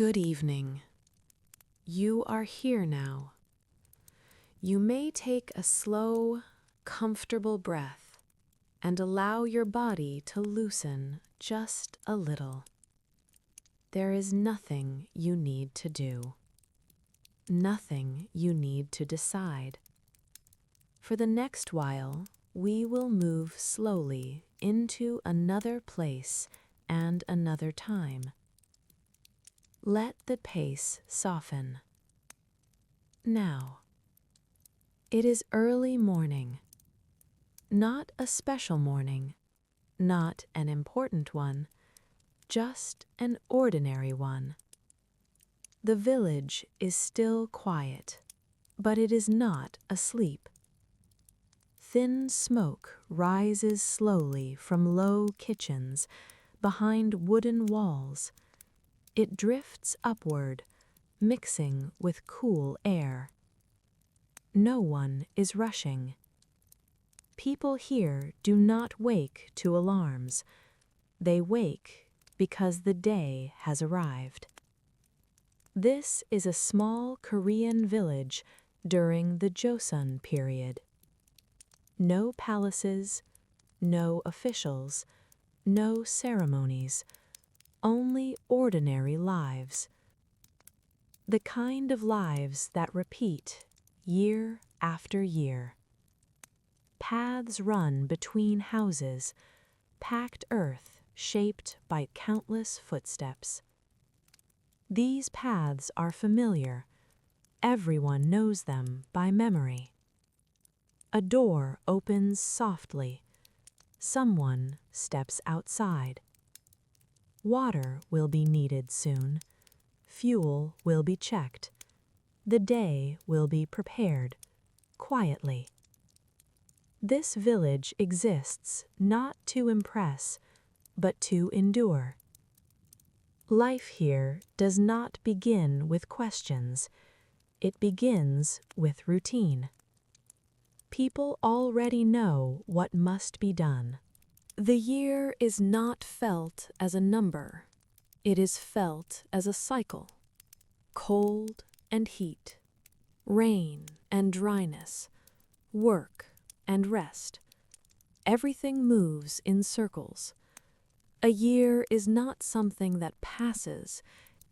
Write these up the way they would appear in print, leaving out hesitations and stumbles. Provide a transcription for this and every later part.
Good evening. You are here now. You may take a slow, comfortable breath and allow your body to loosen just a little. There is nothing you need to do, nothing you need to decide. For the next while, we will move slowly into another place and another time. Let the pace soften. Now, it is early morning. Not a special morning, not an important one, just an ordinary one. The village is still quiet, but it is not asleep. Thin smoke rises slowly from low kitchens behind wooden walls. It drifts upward, mixing with cool air. No one is rushing. People here do not wake to alarms. They wake because the day has arrived. This is a small Korean village during the Joseon period. No palaces, no officials, no ceremonies, only ordinary lives. The kind of lives that repeat year after year. Paths run between houses, packed earth shaped by countless footsteps. These paths are familiar. Everyone knows them by memory. A door opens softly. Someone steps outside. Water will be needed soon. Fuel will be checked. The day will be prepared, quietly. This village exists not to impress, but to endure. Life here does not begin with questions. It begins with routine. People already know what must be done. The year is not felt as a number. It is felt as a cycle. Cold and heat, rain and dryness, work and rest. Everything moves in circles. A year is not something that passes.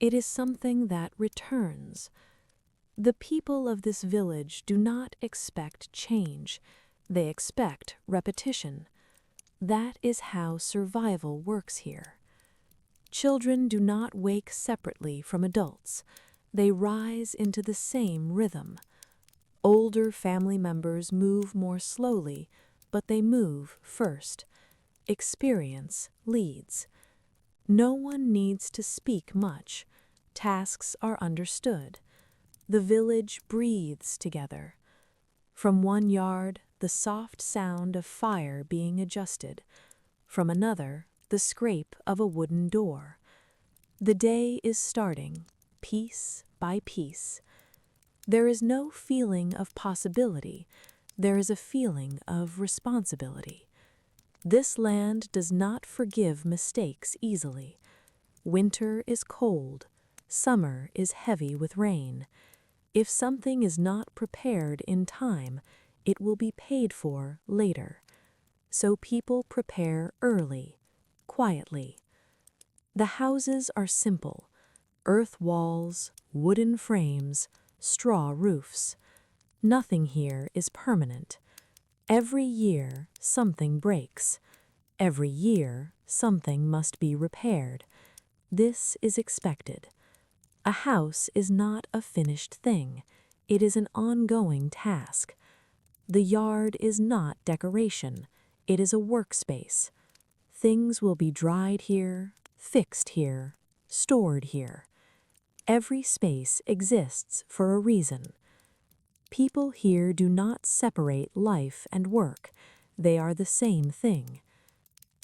It is something that returns. The people of this village do not expect change. They expect repetition. That is how survival works here. Children do not wake separately from adults. They rise into the same rhythm. Older family members move more slowly, but they move first. Experience leads. No one needs to speak much. Tasks are understood. The village breathes together. From one yard, the soft sound of fire being adjusted. From another, the scrape of a wooden door. The day is starting, piece by piece. There is no feeling of possibility. There is a feeling of responsibility. This land does not forgive mistakes easily. Winter is cold. Summer is heavy with rain. If something is not prepared in time, it will be paid for later. So people prepare early, quietly. The houses are simple: earth walls, wooden frames, straw roofs. Nothing here is permanent. Every year, something breaks. Every year, something must be repaired. This is expected. A house is not a finished thing. It is an ongoing task. The yard is not decoration. It is a workspace. Things will be dried here, fixed here, stored here. Every space exists for a reason. People here do not separate life and work. They are the same thing.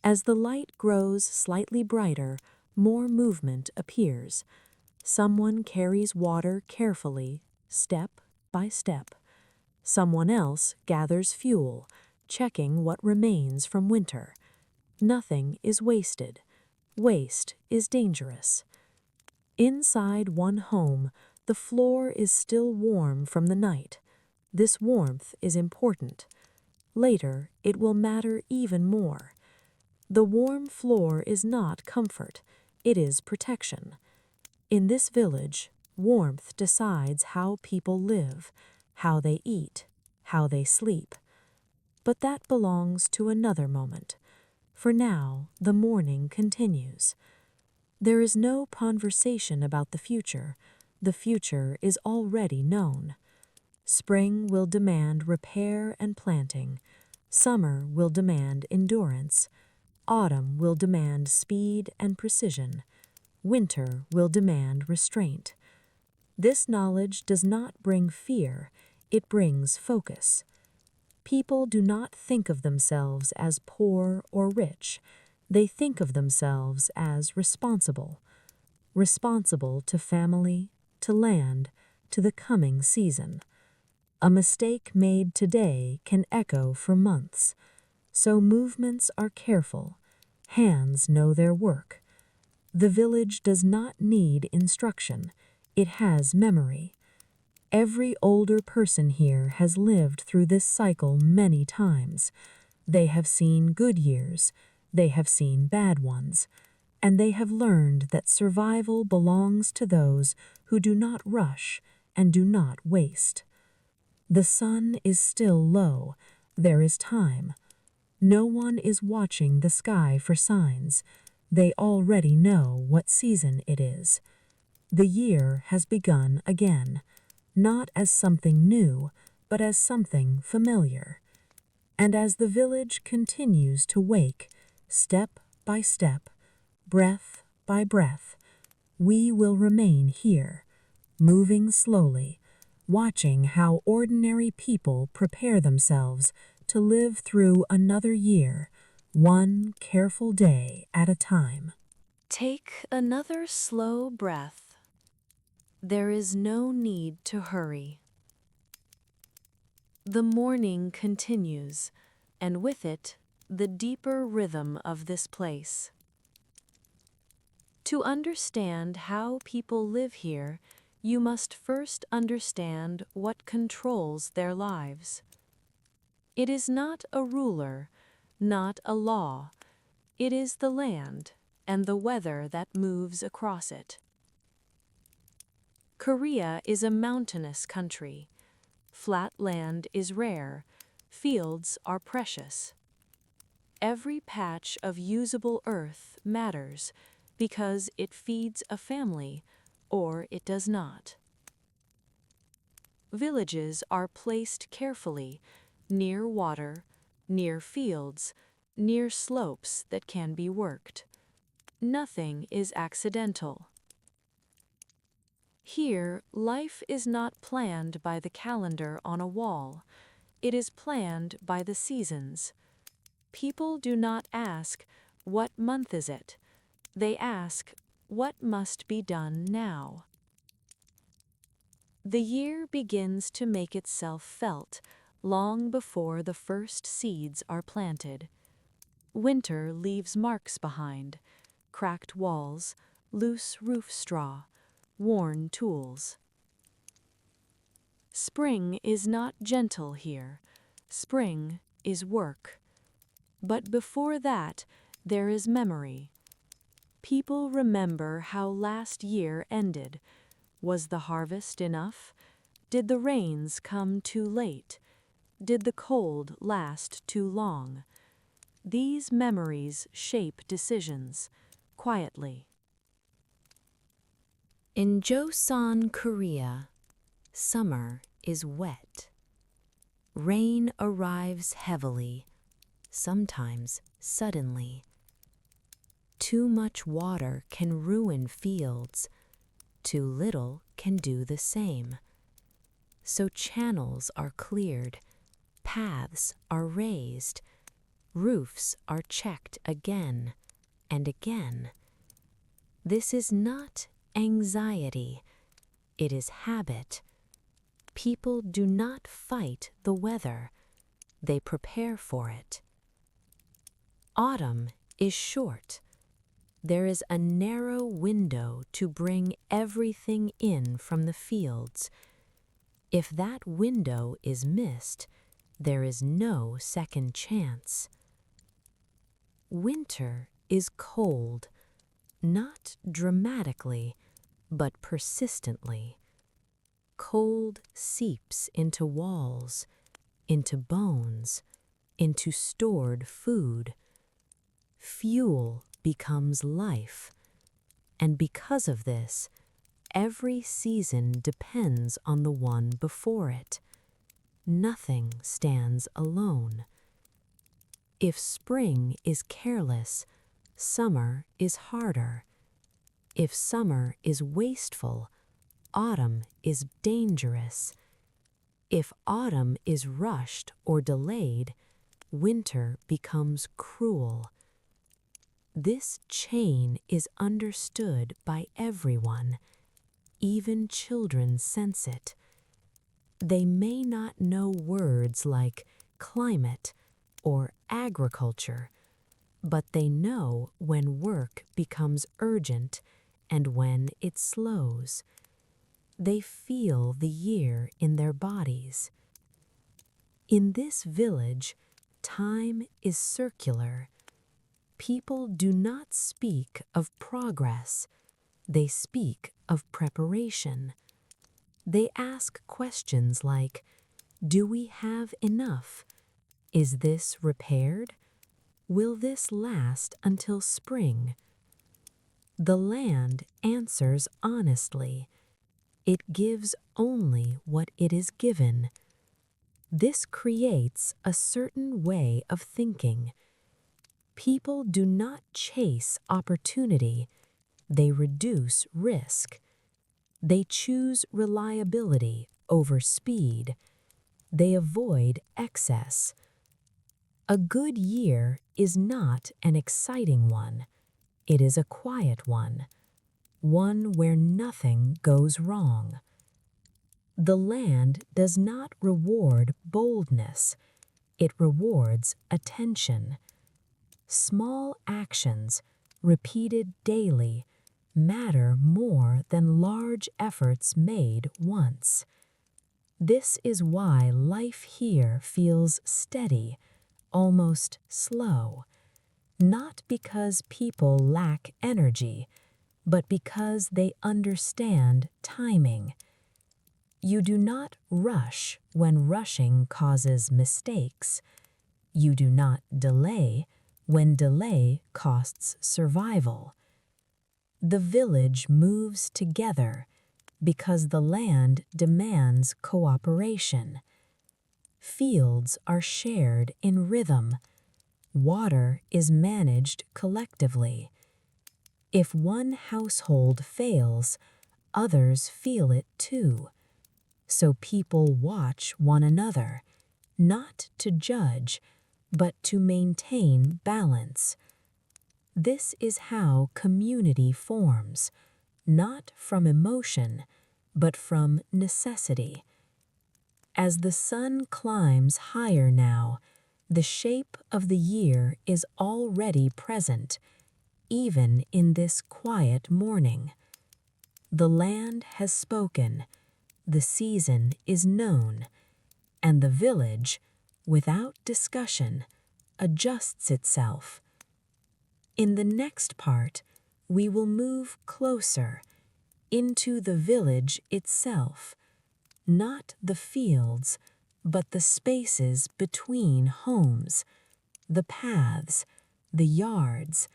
As the light grows slightly brighter, more movement appears. Someone carries water carefully, step by step. Someone else gathers fuel, checking what remains from winter. Nothing is wasted. Waste is dangerous. Inside one home, the floor is still warm from the night. This warmth is important. Later, it will matter even more. The warm floor is not comfort, it is protection. In this village, warmth decides how people live, how they eat, how they sleep. But that belongs to another moment. For now, the mourning continues. There is no conversation about the future. The future is already known. Spring will demand repair and planting. Summer will demand endurance. Autumn will demand speed and precision. Winter will demand restraint. This knowledge does not bring fear, it brings focus. People do not think of themselves as poor or rich. They think of themselves as responsible. Responsible to family, to land, to the coming season. A mistake made today can echo for months. So movements are careful. Hands know their work. The village does not need instruction. It has memory. Every older person here has lived through this cycle many times. They have seen good years. They have seen bad ones. And they have learned that survival belongs to those who do not rush and do not waste. The sun is still low. There is time. No one is watching the sky for signs. They already know what season it is. The year has begun again, not as something new, but as something familiar. And as the village continues to wake, step by step, breath by breath, we will remain here, moving slowly, watching how ordinary people prepare themselves to live through another year, one careful day at a time. Take another slow breath. There is no need to hurry. The morning continues, and with it, the deeper rhythm of this place. To understand how people live here, you must first understand what controls their lives. It is not a ruler, not a law. It is the land and the weather that moves across it. Korea is a mountainous country. Flat land is rare. Fields are precious. Every patch of usable earth matters because it feeds a family or it does not. Villages are placed carefully, near water, near fields, near slopes that can be worked. Nothing is accidental. Here, life is not planned by the calendar on a wall. It is planned by the seasons. People do not ask, "What month is it?" They ask, "What must be done now?" The year begins to make itself felt long before the first seeds are planted. Winter leaves marks behind, cracked walls, loose roof straw, worn tools. Spring is not gentle here. Spring is work. But before that, there is memory. People remember how last year ended. Was the harvest enough? Did the rains come too late? Did the cold last too long? These memories shape decisions, quietly. In Joseon, Korea, summer is wet. Rain arrives heavily, sometimes suddenly. Too much water can ruin fields. Too little can do the same. So channels are cleared, paths are raised, roofs are checked again and again. This is not anxiety, it is habit. People do not fight the weather, they prepare for it. Autumn is short. There is a narrow window to bring everything in from the fields. If that window is missed, there is no second chance. Winter is cold, not dramatically, but persistently. Cold seeps into walls, into bones, into stored food. Fuel becomes life, and because of this, every season depends on the one before it. Nothing stands alone. If spring is careless, summer is harder. If summer is wasteful, autumn is dangerous. If autumn is rushed or delayed, winter becomes cruel. This chain is understood by everyone. Even children sense it. They may not know words like climate or agriculture, but they know when work becomes urgent and when it slows. They feel the year in their bodies. In this village, time is circular. People do not speak of progress. They speak of preparation. They ask questions like, do we have enough? Is this repaired? Will this last until spring? The land answers honestly. It gives only what it is given. This creates a certain way of thinking. People do not chase opportunity. They reduce risk. They choose reliability over speed. They avoid excess. A good year is not an exciting one. It is a quiet one where nothing goes wrong. The land does not reward boldness. It rewards attention. Small actions, repeated daily, matter more than large efforts made once. This is why life here feels steady, almost slow, not because people lack energy, but because they understand timing. You do not rush when rushing causes mistakes. You do not delay when delay costs survival. The village moves together because the land demands cooperation. Fields are shared in rhythm. Water is managed collectively. If one household fails, others feel it too. So people watch one another, not to judge, but to maintain balance. This is how community forms, not from emotion, but from necessity. As the sun climbs higher now, the shape of the year is already present, even in this quiet morning. The land has spoken, the season is known, and the village, without discussion, adjusts itself. In the next part, we will move closer into the village itself, not the fields, but the spaces between homes, the paths, the yards,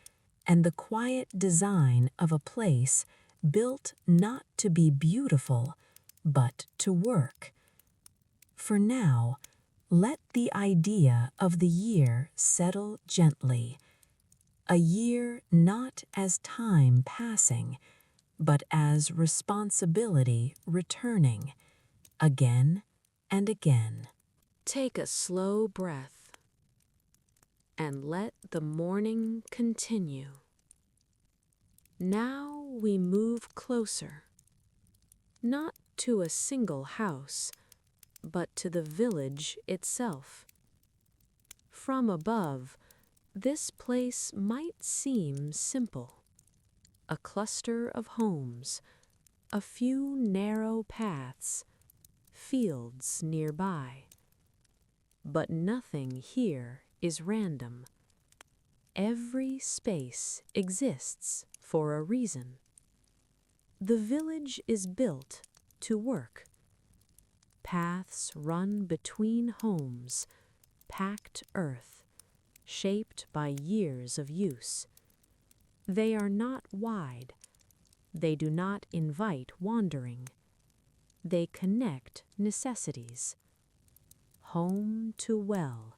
and the quiet design of a place built not to be beautiful, but to work. For now, let the idea of the year settle gently. A year not as time passing, but as responsibility returning, again and again. Take a slow breath and let the morning continue. Now we move closer, not to a single house, but to the village itself. From above, this place might seem simple. a cluster of homes, a few narrow paths, fields nearby. But nothing here is random. Every space exists for a reason. The village is built to work. Paths run between homes, packed earth, shaped by years of use. They are not wide. They do not invite wandering. They connect necessities. Home to well,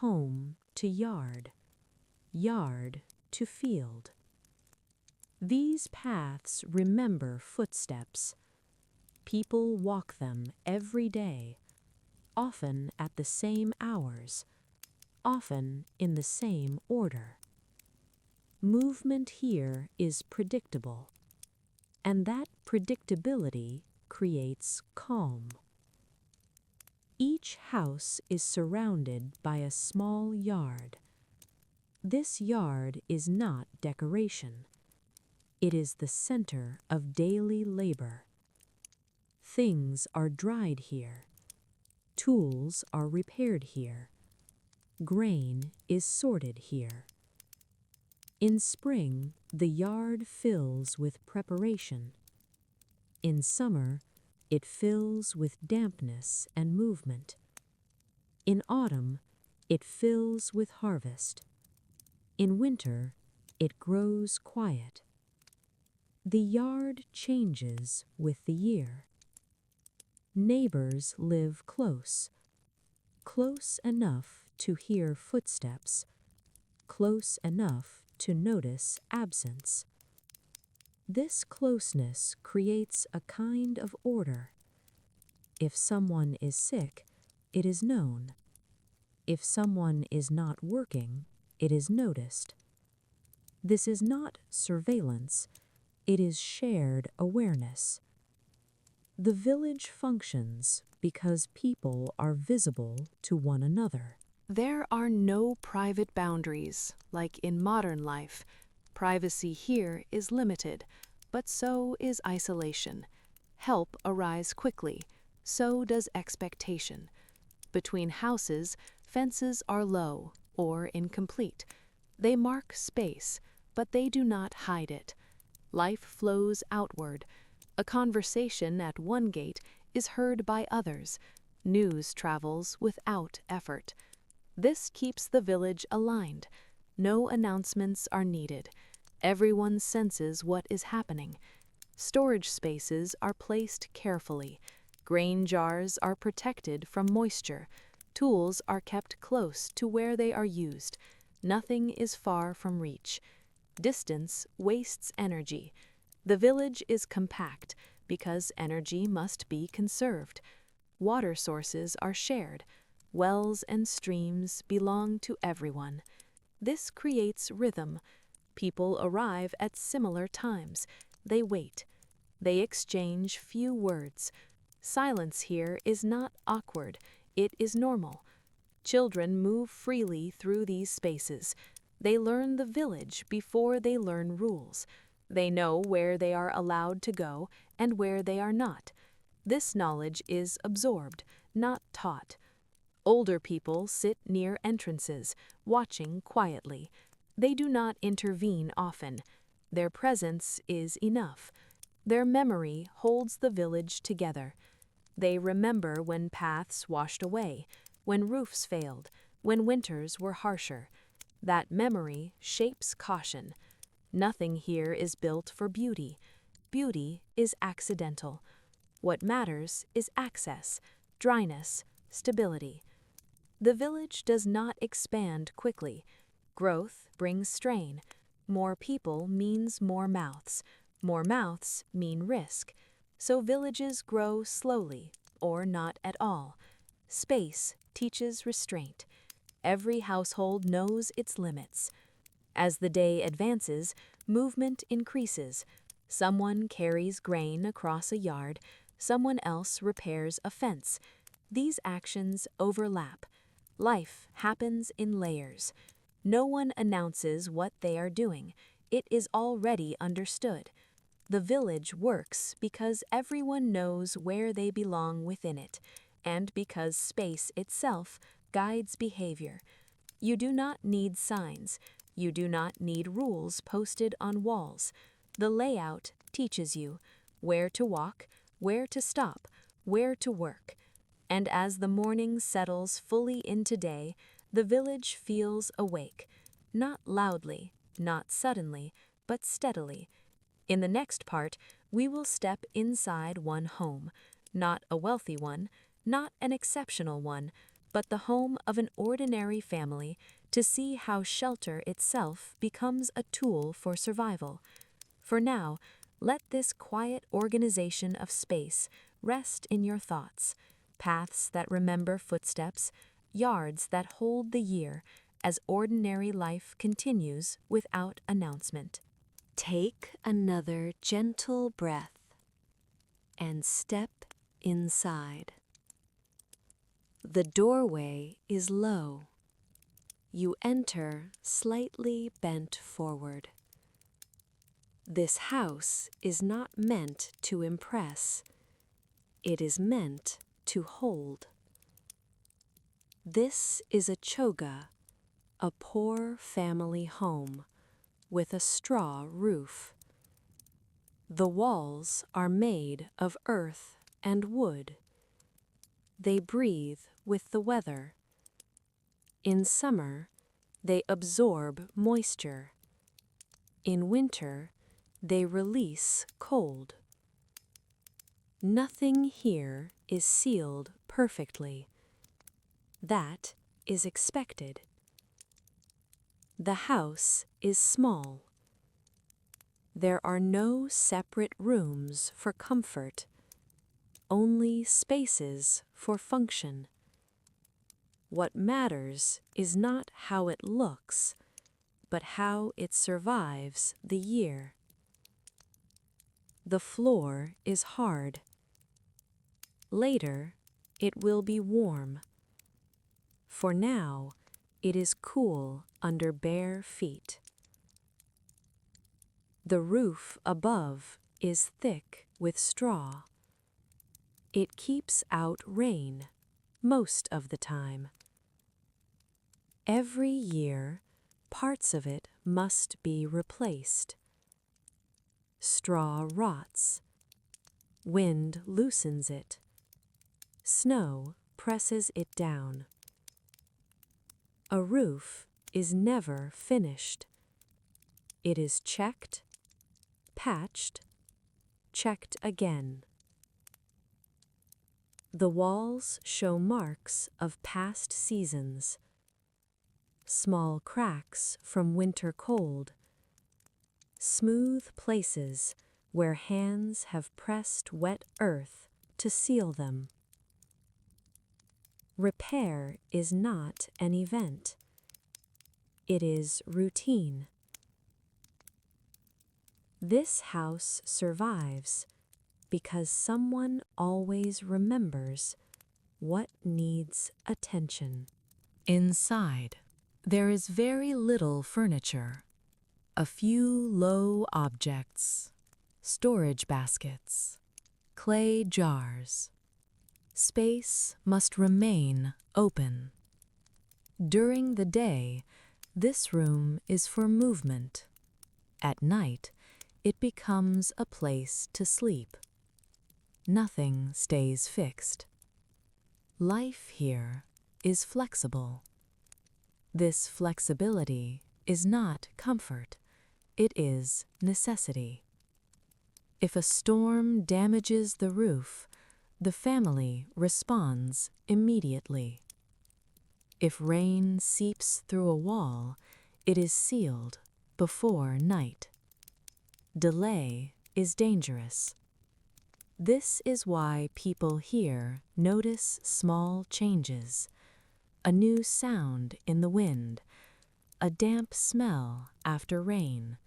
home to yard, yard to field. These paths remember footsteps. People walk them every day, often at the same hours, often in the same order. Movement here is predictable, and that predictability creates calm. Each house is surrounded by a small yard. This yard is not decoration. It is the center of daily labor. Things are dried here. Tools are repaired here. Grain is sorted here. In spring, the yard fills with preparation. In summer, it fills with dampness and movement. In autumn, it fills with harvest. In winter, it grows quiet. The yard changes with the year. Neighbors live close, close enough to hear footsteps, close enough to notice absence. This closeness creates a kind of order. If someone is sick, it is known. If someone is not working, it is noticed. This is not surveillance, it is shared awareness. The village functions because people are visible to one another. There are no private boundaries, like in modern life. Privacy here is limited, but so is isolation. Help arrives quickly, so does expectation. Between houses, fences are low or incomplete. They mark space, but they do not hide it. Life flows outward. A conversation at one gate is heard by others. News travels without effort. This keeps the village aligned. No announcements are needed. Everyone senses what is happening. Storage spaces are placed carefully. Grain jars are protected from moisture. Tools are kept close to where they are used. Nothing is far from reach. Distance wastes energy. The village is compact because energy must be conserved. Water sources are shared. Wells and streams belong to everyone. This creates rhythm. People arrive at similar times. They wait. They exchange few words. Silence here is not awkward. It is normal. Children move freely through these spaces. They learn the village before they learn rules. They know where they are allowed to go and where they are not. This knowledge is absorbed, not taught. Older people sit near entrances, watching quietly. They do not intervene often. Their presence is enough. Their memory holds the village together. They remember when paths washed away, when roofs failed, when winters were harsher. That memory shapes caution. Nothing here is built for beauty. Beauty is accidental. What matters is access, dryness, stability. The village does not expand quickly. Growth brings strain. More people means more mouths. More mouths mean risk. So villages grow slowly, or not at all. Space teaches restraint. Every household knows its limits. As the day advances, movement increases. Someone carries grain across a yard, someone else repairs a fence. These actions overlap. Life happens in layers. No one announces what they are doing. It is already understood. The village works because everyone knows where they belong within it, and because space itself guides behavior. You do not need signs. You do not need rules posted on walls. The layout teaches you where to walk, where to stop, where to work. And as the morning settles fully into day, the village feels awake, not loudly, not suddenly, but steadily. In the next part, we will step inside one home, not a wealthy one, not an exceptional one, but the home of an ordinary family, to see how shelter itself becomes a tool for survival. For now, let this quiet organization of space rest in your thoughts, paths that remember footsteps, yards that hold the year, as ordinary life continues without announcement. Take another gentle breath and step inside. The doorway is low. You enter slightly bent forward. This house is not meant to impress. It is meant to hold. This is a choga, a poor family home with a straw roof. The walls are made of earth and wood. They breathe with the weather. In summer, they absorb moisture. In winter, they release cold. Nothing here is sealed perfectly. That is expected. The house is small. There are no separate rooms for comfort, only spaces for function. What matters is not how it looks, but how it survives the year. The floor is hard. Later, it will be warm. For now, it is cool under bare feet. The roof above is thick with straw. It keeps out rain most of the time. Every year, parts of it must be replaced. Straw rots. Wind loosens it. Snow presses it down. A roof is never finished. It is checked, patched, checked again. The walls show marks of past seasons, small cracks from winter cold, smooth places where hands have pressed wet earth to seal them. Repair is not an event. It is routine. This house survives because someone always remembers what needs attention. Inside, there is very little furniture. A few low objects, storage baskets, clay jars. Space must remain open. During the day, this room is for movement. At night, it becomes a place to sleep. Nothing stays fixed. Life here is flexible. This flexibility is not comfort, it is necessity. If a storm damages the roof, the family responds immediately. If rain seeps through a wall, it is sealed before night. Delay is dangerous. This is why people here notice small changes, a new sound in the wind, a damp smell after rain,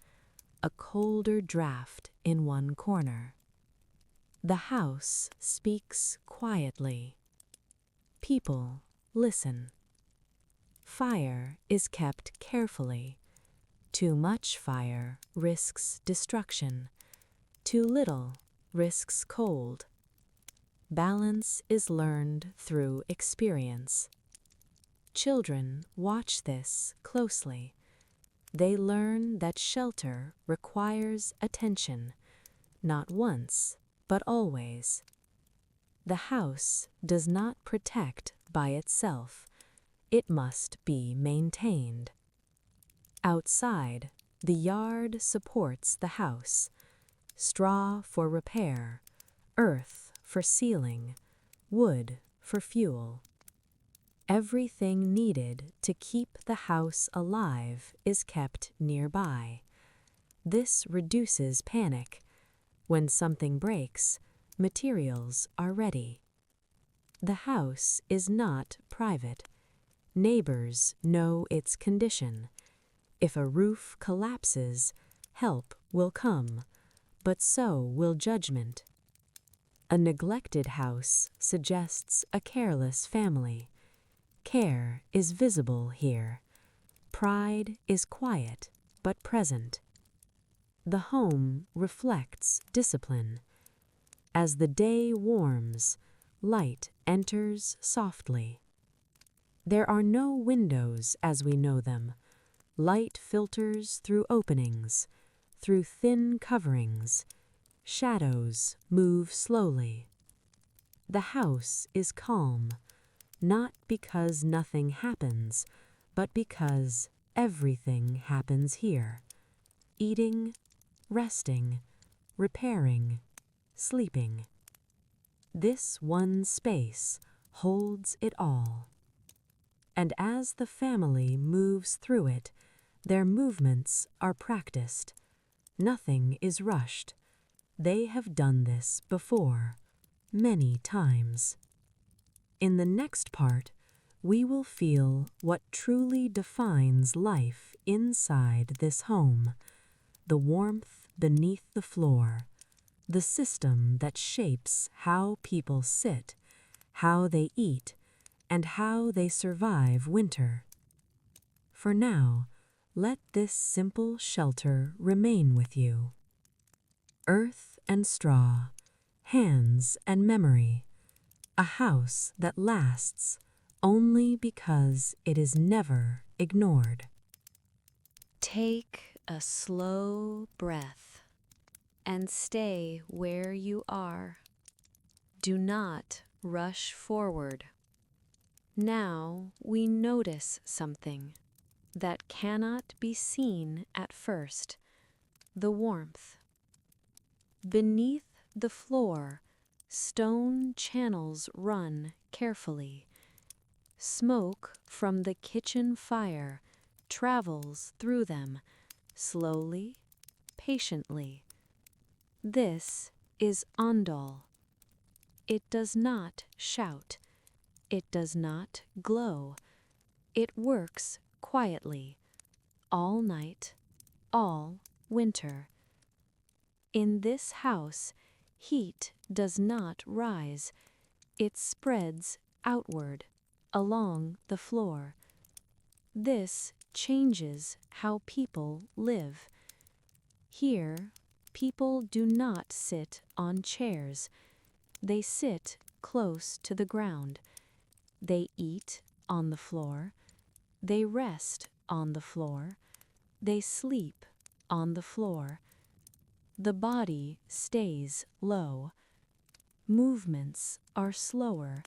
a colder draft in one corner. The house speaks quietly. People listen. Fire is kept carefully. Too much fire risks destruction. Too little risks cold. Balance is learned through experience. Children watch this closely. They learn that shelter requires attention, not once, but always. The house does not protect by itself. It must be maintained. Outside, the yard supports the house. Straw for repair, earth for sealing, wood for fuel. Everything needed to keep the house alive is kept nearby. This reduces panic. When something breaks, materials are ready. The house is not private. Neighbors know its condition. If a roof collapses, help will come, but so will judgment. A neglected house suggests a careless family. Care is visible here. Pride is quiet but present. The home reflects discipline. As the day warms, light enters softly. There are no windows as we know them. Light filters through openings, through thin coverings. Shadows move slowly. The house is calm, not because nothing happens, but because everything happens here. Eating, resting, repairing, sleeping. This one space holds it all. And as the family moves through it, their movements are practiced. Nothing is rushed. They have done this before, many times. In the next part, we will feel what truly defines life inside this home, the warmth beneath the floor, the system that shapes how people sit, how they eat, and how they survive winter. For now, let this simple shelter remain with you. Earth and straw, hands and memory, a house that lasts only because it is never ignored. Take a slow breath and stay where you are. Do not rush forward. Now we notice something that cannot be seen at first, the warmth. Beneath the floor, stone channels run carefully. Smoke from the kitchen fire travels through them, slowly, patiently. This is ondol. It does not shout. It does not glow. It works quietly, all night, all winter. In this house, heat does not rise. It spreads outward, along the floor. This changes how people live. Here, people do not sit on chairs. They sit close to the ground. They eat on the floor. They rest on the floor. They sleep on the floor. The body stays low. Movements are slower.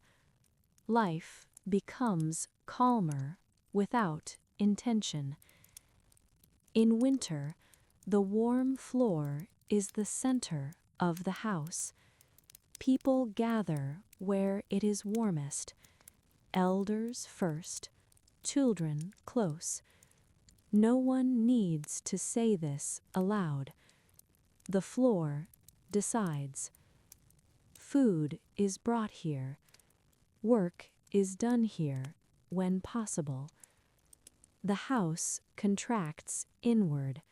Life becomes calmer without intention. In winter, the warm floor is the center of the house. People gather where it is warmest. Elders first, children close. No one needs to say this aloud. The floor decides. Food is brought here. Work is done here when possible. The house contracts inward.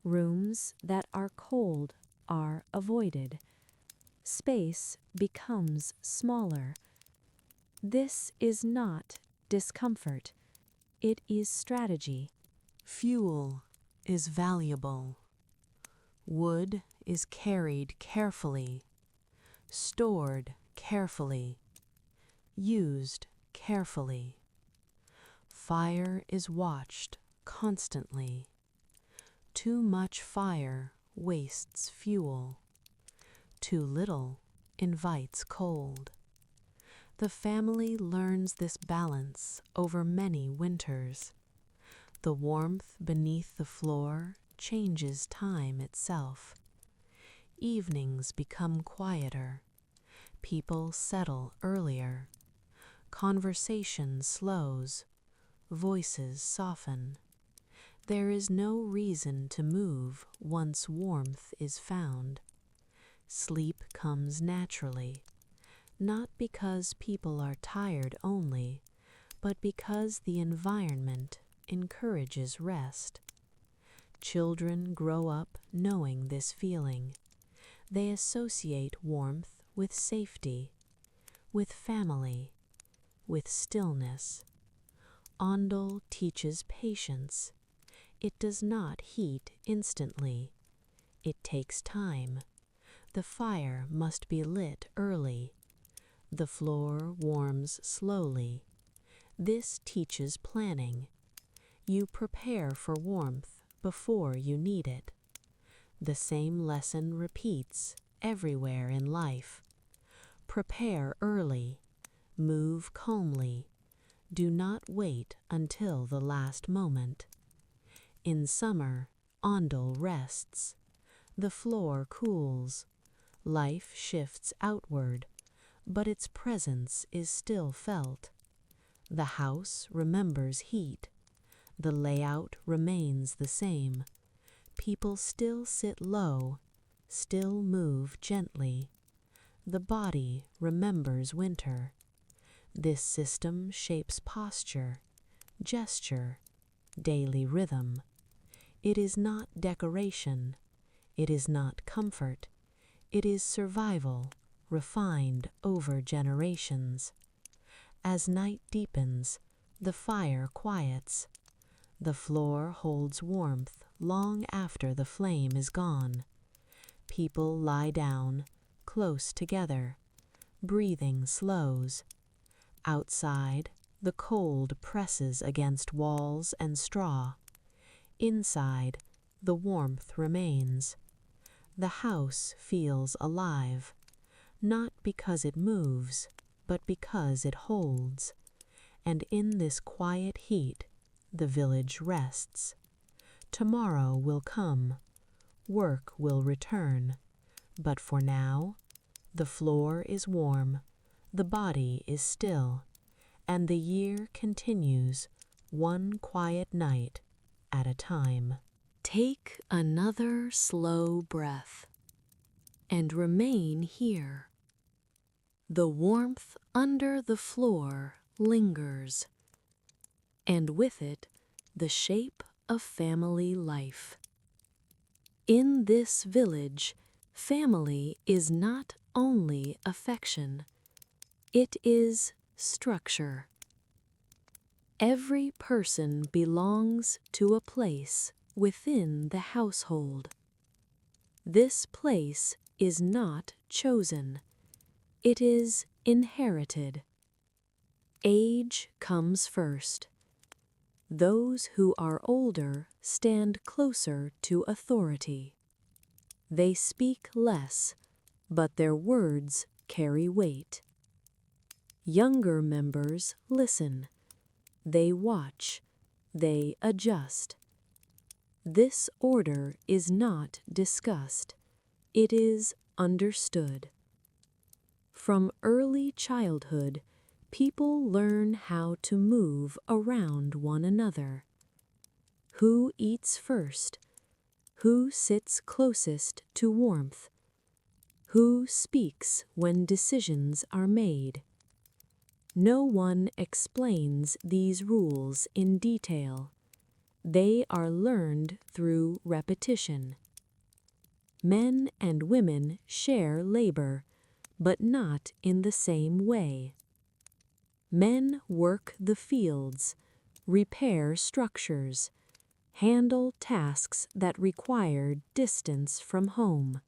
Rooms that are cold are avoided. Space becomes smaller. This is not discomfort. It is strategy. Fuel is valuable. Wood is carried carefully, stored carefully, used carefully. Fire is watched constantly. Too much fire wastes fuel. Too little invites cold. The family learns this balance over many winters. The warmth beneath the floor changes time itself. Evenings become quieter. People settle earlier. Conversation slows. Voices soften. There is no reason to move once warmth is found. Sleep comes naturally, not because people are tired only, but because the environment encourages rest. Children grow up knowing this feeling. They associate warmth with safety, with family, with stillness. Ondol teaches patience. It does not heat instantly. It takes time. The fire must be lit early. The floor warms slowly. This teaches planning. You prepare for warmth before you need it. The same lesson repeats everywhere in life. Prepare early. Move calmly. Do not wait until the last moment. In summer, ondol rests. The floor cools. Life shifts outward, but its presence is still felt. The house remembers heat. The layout remains the same. People still sit low, still move gently. The body remembers winter. This system shapes posture, gesture, daily rhythm. It is not decoration. It is not comfort. It is survival, refined over generations. As night deepens, the fire quiets. The floor holds warmth long after the flame is gone. People lie down, close together. Breathing slows. Outside, the cold presses against walls and straw. Inside, the warmth remains. The house feels alive, not because it moves, but because it holds. And in this quiet heat, the village rests. Tomorrow will come. Work will return. But for now, the floor is warm, the body is still, and the year continues, one quiet night at a time. Take another slow breath and remain here. The warmth under the floor lingers, and with it the shape of family life. In this village, family is not only affection, it is structure. Every person belongs to a place within the household. This place is not chosen, it is inherited. Age comes first. Those who are older stand closer to authority. They speak less, but their words carry weight. Younger members listen. They watch. They adjust. This order is not discussed. It is understood. From early childhood, people learn how to move around one another. Who eats first? Who sits closest to warmth? Who speaks when decisions are made? No one explains these rules in detail. They are learned through repetition. Men and women share labor, but not in the same way. Men work the fields, repair structures, handle tasks that require distance from home.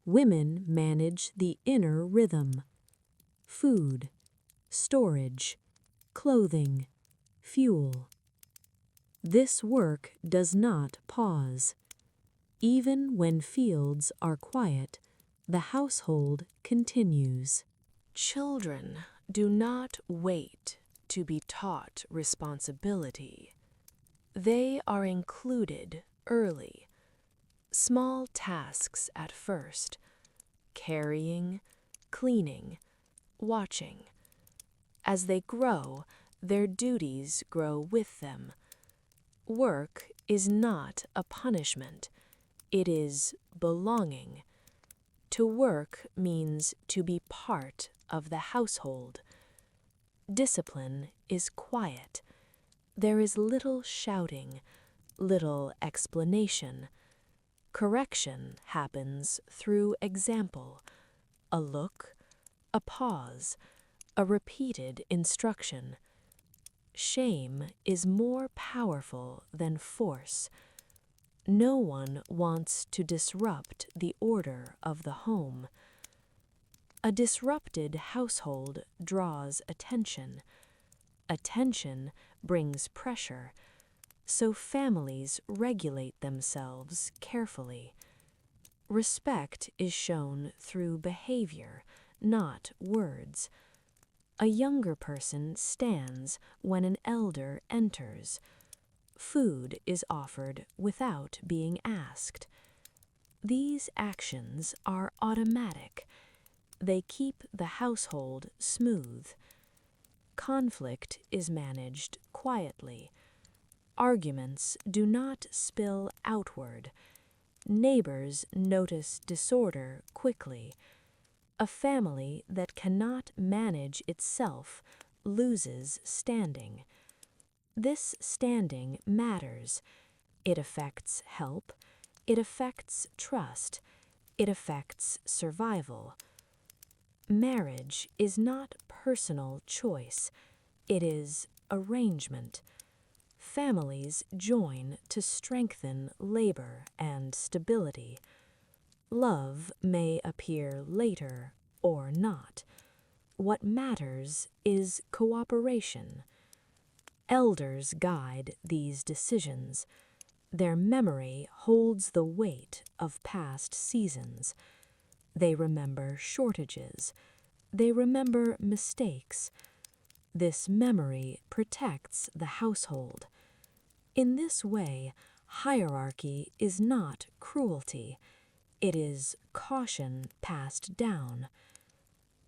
Women manage the inner rhythm: food, storage, clothing, fuel. This work does not pause. Even when fields are quiet, the household continues. Children do not wait to be taught responsibility. They are included early. Small tasks at first: carrying, cleaning, watching. As they grow, their duties grow with them. Work is not a punishment. It is belonging. To work means to be part of the household. Discipline is quiet. There is little shouting, little explanation. Correction happens through example: a look, a pause, a repeated instruction. Shame is more powerful than force. No one wants to disrupt the order of the home. A disrupted household draws attention. Attention brings pressure, so families regulate themselves carefully. Respect is shown through behavior, not words. A younger person stands when an elder enters. Food is offered without being asked. These actions are automatic. They keep the household smooth. Conflict is managed quietly. Arguments do not spill outward. Neighbors notice disorder quickly. A family that cannot manage itself loses standing. This standing matters. It affects help. It affects trust. It affects survival. Marriage is not personal choice. It is arrangement. Families join to strengthen labor and stability. Love may appear later or not. What matters is cooperation. Elders guide these decisions. Their memory holds the weight of past seasons. They remember shortages. They remember mistakes. This memory protects the household. In this way, hierarchy is not cruelty. It is caution passed down.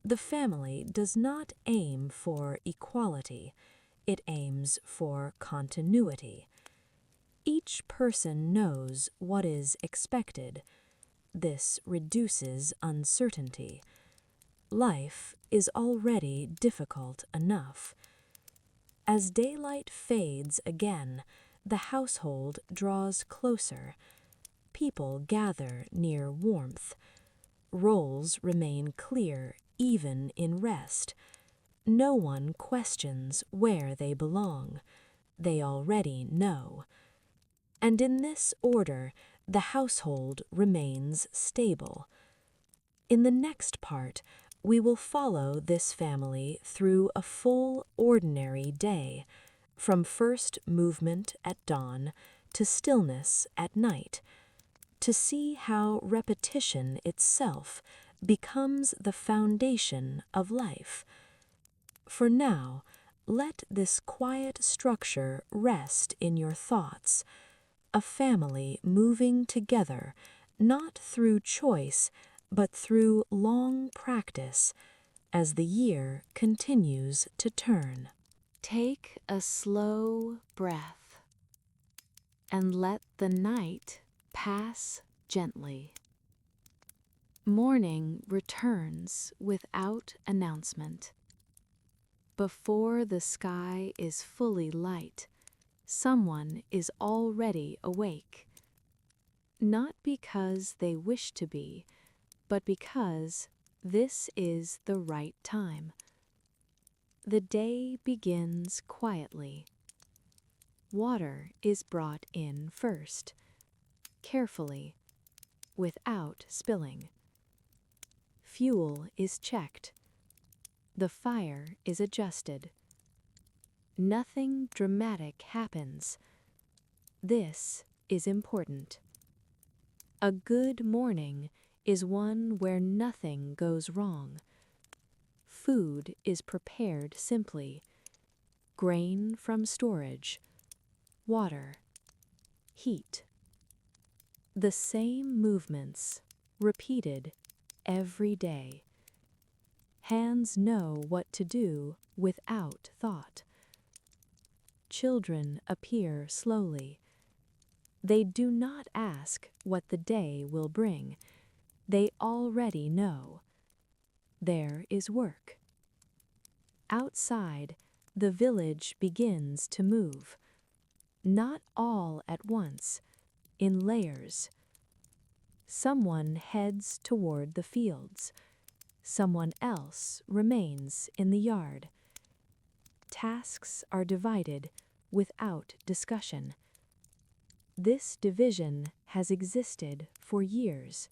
The family does not aim for equality. It aims for continuity. Each person knows what is expected. This reduces uncertainty. Life is already difficult enough. As daylight fades again, the household draws closer. People gather near warmth. Roles remain clear even in rest. No one questions where they belong. They already know. And in this order, the household remains stable. In the next part, we will follow this family through a full ordinary day, from first movement at dawn to stillness at night, to see how repetition itself becomes the foundation of life. For now, let this quiet structure rest in your thoughts, a family moving together, not through choice, but through long practice, as the year continues to turn. Take a slow breath and let the night pass gently. Morning returns without announcement. Before the sky is fully light, someone is already awake. Not because they wish to be, but because this is the right time. The day begins quietly. Water is brought in first, carefully, without spilling. Fuel is checked. The fire is adjusted. Nothing dramatic happens. This is important. A good morning is one where nothing goes wrong. Food is prepared simply. Grain from storage, water, heat. The same movements, repeated every day. Hands know what to do without thought. Children appear slowly. They do not ask what the day will bring. They already know. There is work. Outside, the village begins to move. Not all at once, in layers. Someone heads toward the fields. Someone else remains in the yard. Tasks are divided without discussion. This division has existed for years.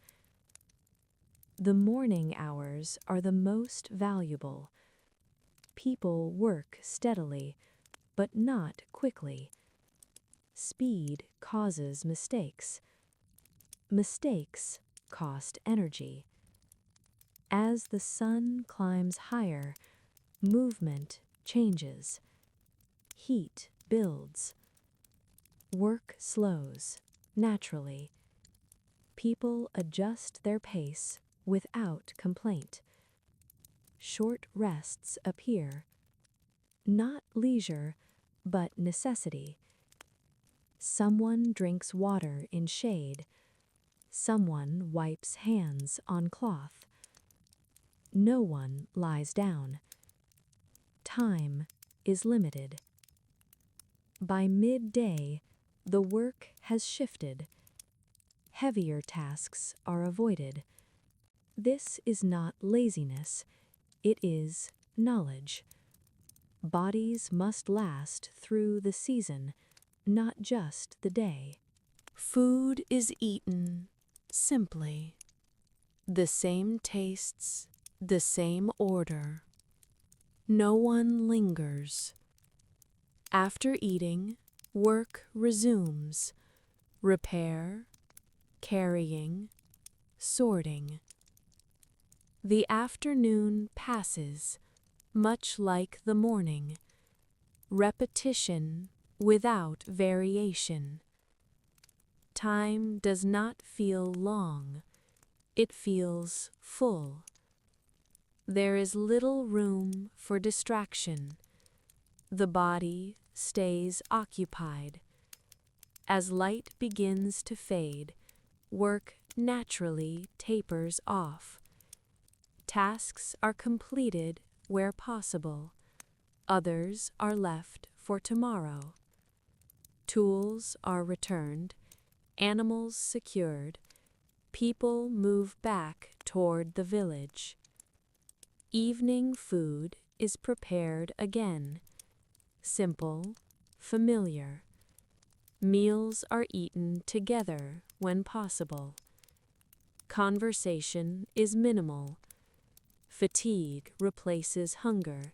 The morning hours are the most valuable. People work steadily, but not quickly. Speed causes mistakes. Mistakes cost energy. As the sun climbs higher, movement changes. Heat builds. Work slows, naturally. People adjust their pace without complaint. Short rests appear. Not leisure, but necessity. Someone drinks water in shade. Someone wipes hands on cloth. No one lies down. Time is limited. By midday, the work has shifted. Heavier tasks are avoided. This is not laziness, it is knowledge. Bodies must last through the season, not just the day. Food is eaten simply. The same tastes, the same order. No one lingers. After eating, work resumes. Repair, carrying, sorting. The afternoon passes, much like the morning. Repetition without variation. Time does not feel long. It feels full. There is little room for distraction. The body stays occupied. As light begins to fade, work naturally tapers off. Tasks are completed where possible. Others are left for tomorrow. Tools are returned, animals secured. People move back toward the village. Evening food is prepared again. Simple, familiar. Meals are eaten together when possible. Conversation is minimal. Fatigue replaces hunger.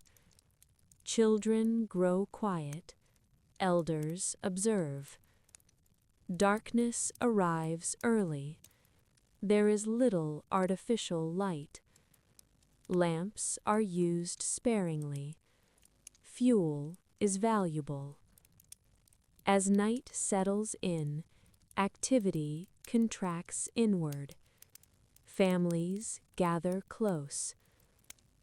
Children grow quiet. Elders observe. Darkness arrives early. There is little artificial light. Lamps are used sparingly. Fuel is valuable. As night settles in, activity contracts inward. Families gather close.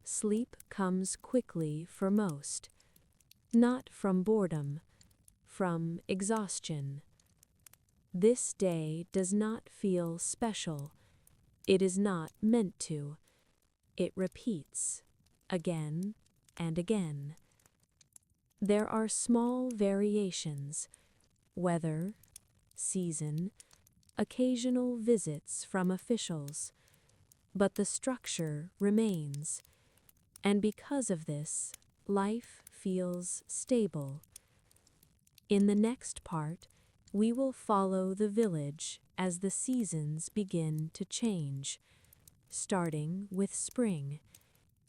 Sleep comes quickly for most, not from boredom, from exhaustion. This day does not feel special. It is not meant to. It repeats, again and again. There are small variations, weather, season, occasional visits from officials, but the structure remains, and because of this, life feels stable. In the next part, we will follow the village as the seasons begin to change, starting with spring,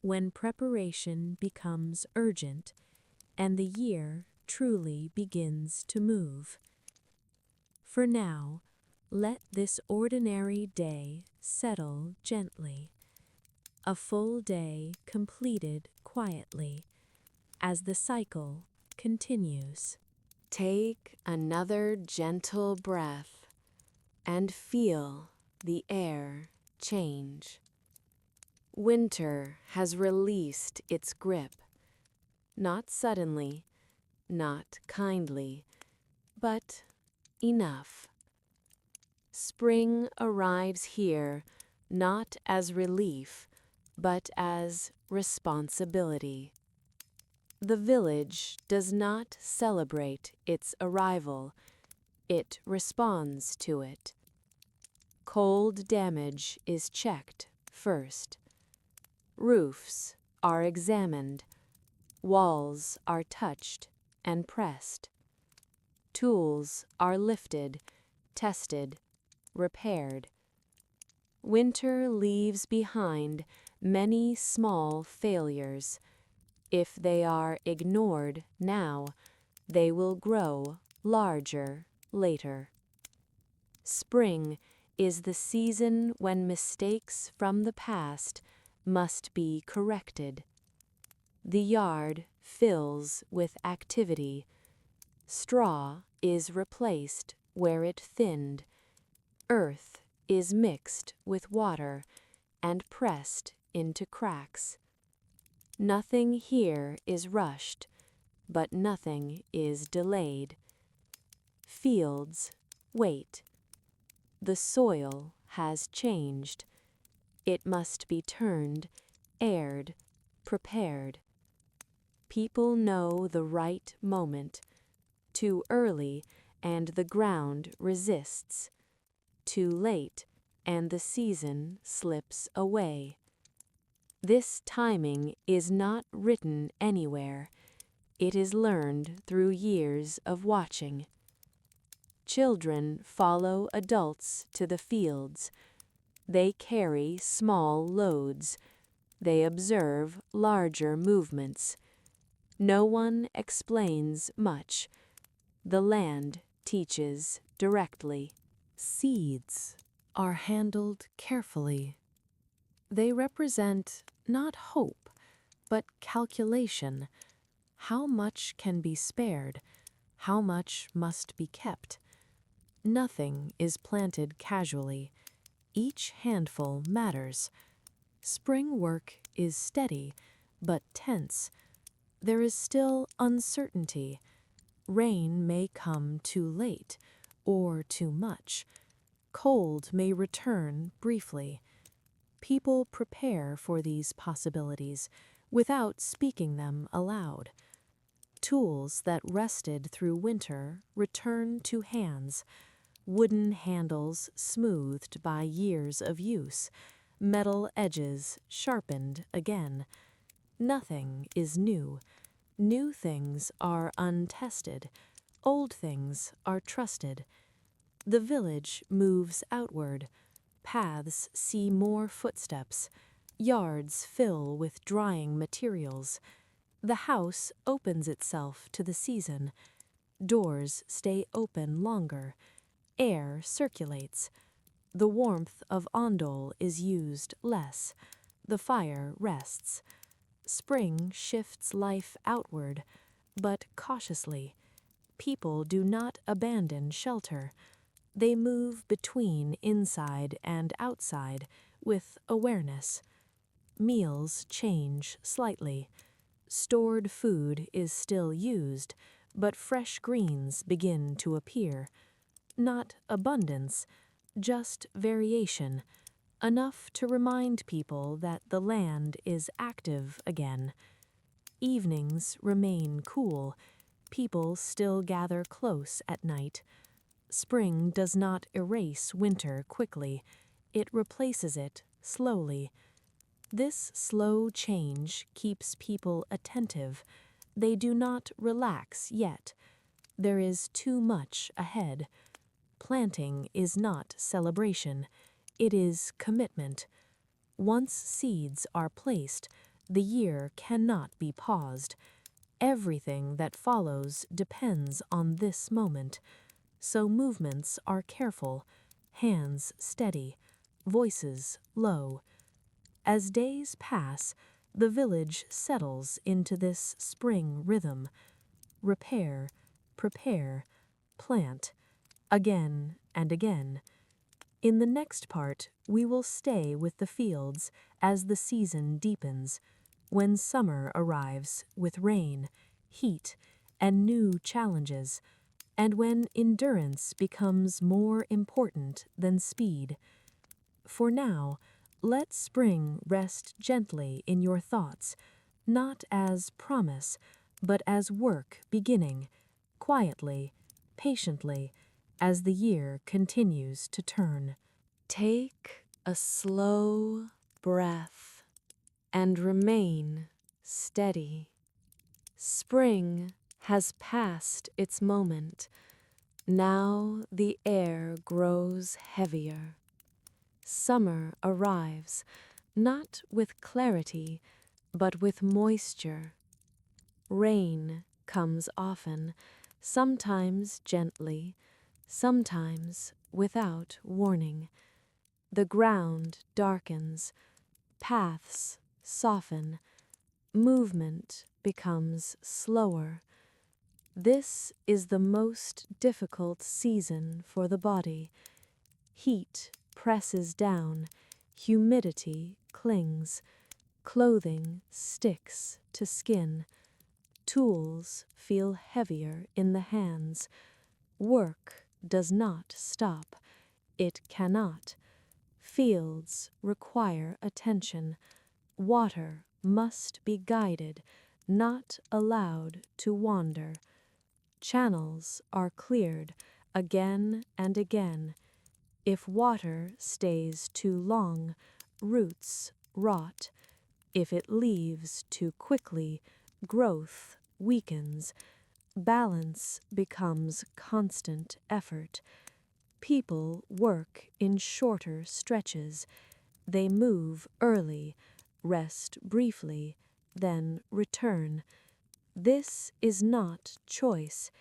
when preparation becomes urgent and the year truly begins to move. For now, let this ordinary day settle gently, a full day completed quietly, as the cycle continues. Take another gentle breath and feel the air change. Winter has released its grip, not suddenly, not kindly, but enough. Spring arrives here not as relief, but as responsibility. The village does not celebrate its arrival, it responds to it. Cold damage is checked first. Roofs are examined, walls are touched and pressed. Tools are lifted, tested, repaired. Winter leaves behind many small failures. If they are ignored now, they will grow larger later. Spring is the season when mistakes from the past must be corrected. The yard fills with activity. Straw is replaced where it thinned. Earth is mixed with water and pressed into cracks. Nothing here is rushed, but nothing is delayed. Fields wait. The soil has changed. It must be turned, aired, prepared. People know the right moment. Too early, and the ground resists. Too late, and the season slips away. This timing is not written anywhere. It is learned through years of watching. Children follow adults to the fields. They carry small loads. They observe larger movements. No one explains much. The land teaches directly. Seeds are handled carefully. They represent not hope, but calculation. How much can be spared? How much must be kept? Nothing is planted casually. Each handful matters. Spring work is steady, but tense. There is still uncertainty. Rain may come too late, or too much. Cold may return briefly. People prepare for these possibilities without speaking them aloud. Tools that rested through winter return to hands. Wooden handles smoothed by years of use. Metal edges sharpened again. Nothing is new. New things are untested. Old things are trusted. The village moves outward. Paths see more footsteps. Yards fill with drying materials. The house opens itself to the season. Doors stay open longer. Air circulates. The warmth of ondol is used less. The fire rests. Spring shifts life outward, but cautiously. People do not abandon shelter. They move between inside and outside with awareness. Meals change slightly. Stored food is still used, but fresh greens begin to appear. Not abundance, just variation, enough to remind people that the land is active again. Evenings remain cool. People still gather close at night. Spring does not erase winter quickly. It replaces it slowly. This slow change keeps people attentive. They do not relax yet. there is too much ahead. Planting is not celebration, it is commitment. Once seeds are placed, the year cannot be paused. Everything that follows depends on this moment, so movements are careful, hands steady, voices low. As days pass, the village settles into this spring rhythm. Repair, prepare, plant, again and again. In the next part, we will stay with the fields as the season deepens, when summer arrives with rain, heat, and new challenges, and when endurance becomes more important than speed. For now, let spring rest gently in your thoughts, not as promise, but as work beginning, quietly, patiently, as the year continues to turn. Take a slow breath and remain steady. Spring has passed its moment. Now the air grows heavier. Summer arrives, not with clarity, but with moisture. Rain comes often, sometimes gently, sometimes without warning. The ground darkens, paths soften, movement becomes slower. This is the most difficult season for the body. Heat presses down, humidity clings, clothing sticks to skin, tools feel heavier in the hands. Work does not stop, it cannot. Fields require attention. Water must be guided, not allowed to wander. Channels are cleared again and again. If water stays too long, roots rot. If it leaves too quickly, growth weakens. Balance becomes constant effort. People work in shorter stretches. They move early, rest briefly, then return. This is not choice,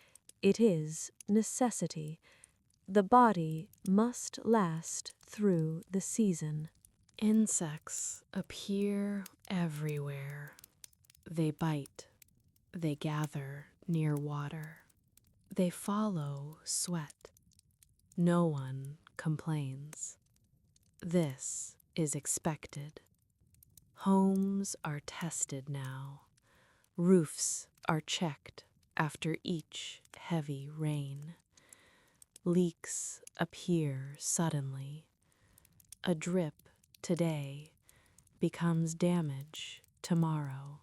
it is necessity. The body must last through the season. Insects appear everywhere. They bite. They gather near water. They follow sweat. No one complains. This is expected. Homes are tested now. Roofs are checked after each heavy rain. Leaks appear suddenly. A drip today becomes damage tomorrow.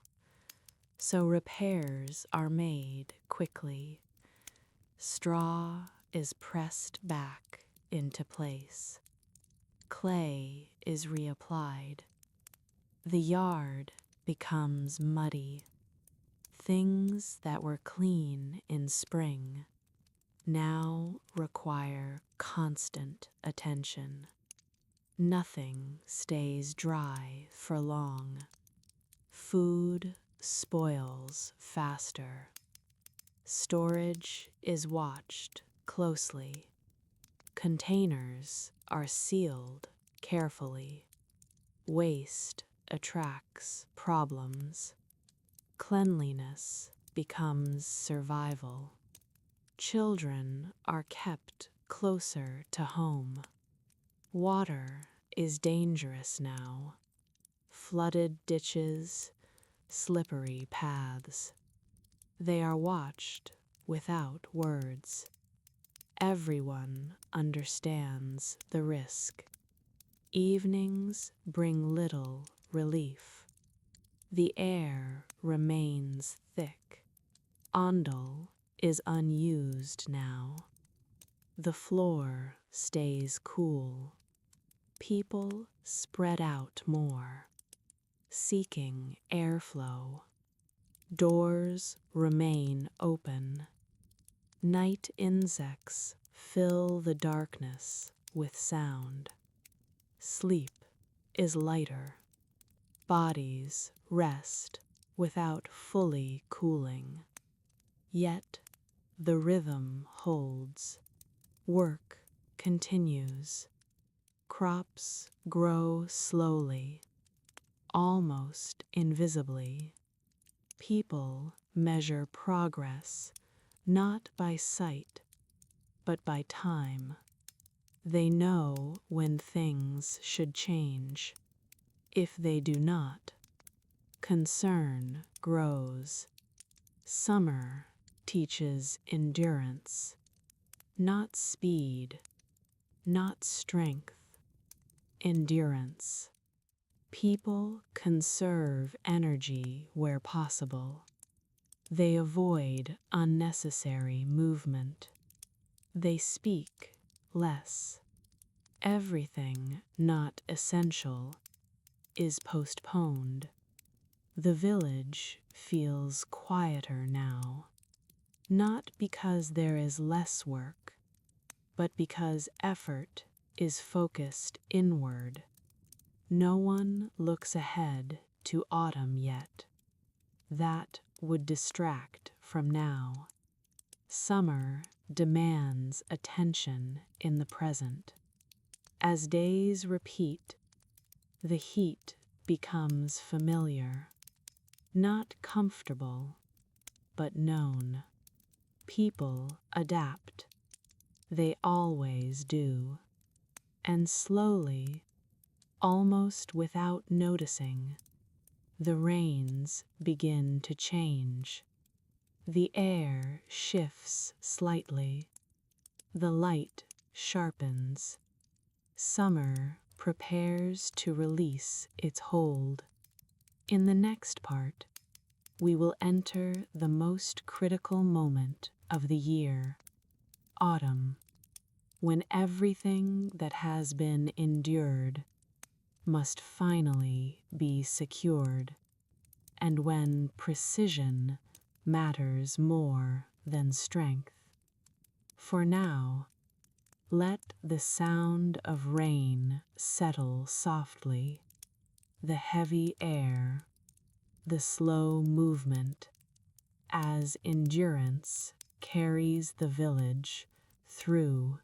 So repairs are made quickly. Straw is pressed back into place. Clay is reapplied. The yard becomes muddy. Things that were clean in spring now require constant attention. Nothing stays dry for long. Food spoils faster. Storage is watched closely. Containers are sealed carefully. Waste attracts problems. Cleanliness becomes survival. Children are kept closer to home. Water is dangerous now. Flooded ditches, slippery paths. They are watched without words. Everyone understands the risk. Evenings bring little relief. The air remains thick. Ondol is unused now. The floor stays cool. People spread out more, seeking airflow. Doors remain open. Night insects fill the darkness with sound. Sleep is lighter. Bodies rest without fully cooling. Yet the rhythm holds. Work continues. Crops grow slowly, almost invisibly. People measure progress not by sight, but by time. They know when things should change. If they do not, concern grows. Summer teaches endurance, not speed, not strength, endurance. People conserve energy where possible. They avoid unnecessary movement. They speak less. Everything not essential is postponed. The village feels quieter now, not because there is less work, but because effort is focused inward. No one looks ahead to autumn yet. That would distract from now. Summer demands attention in the present. As days repeat, the heat becomes familiar, not comfortable, but known. People adapt. They always do. And slowly, almost without noticing, the rains begin to change. The air shifts slightly. The light sharpens. Summer prepares to release its hold. In the next part, we will enter the most critical moment of the year, autumn, when everything that has been endured must finally be secured, and when precision matters more than strength. For now, let the sound of rain settle softly, the heavy air, the slow movement, as endurance carries the village through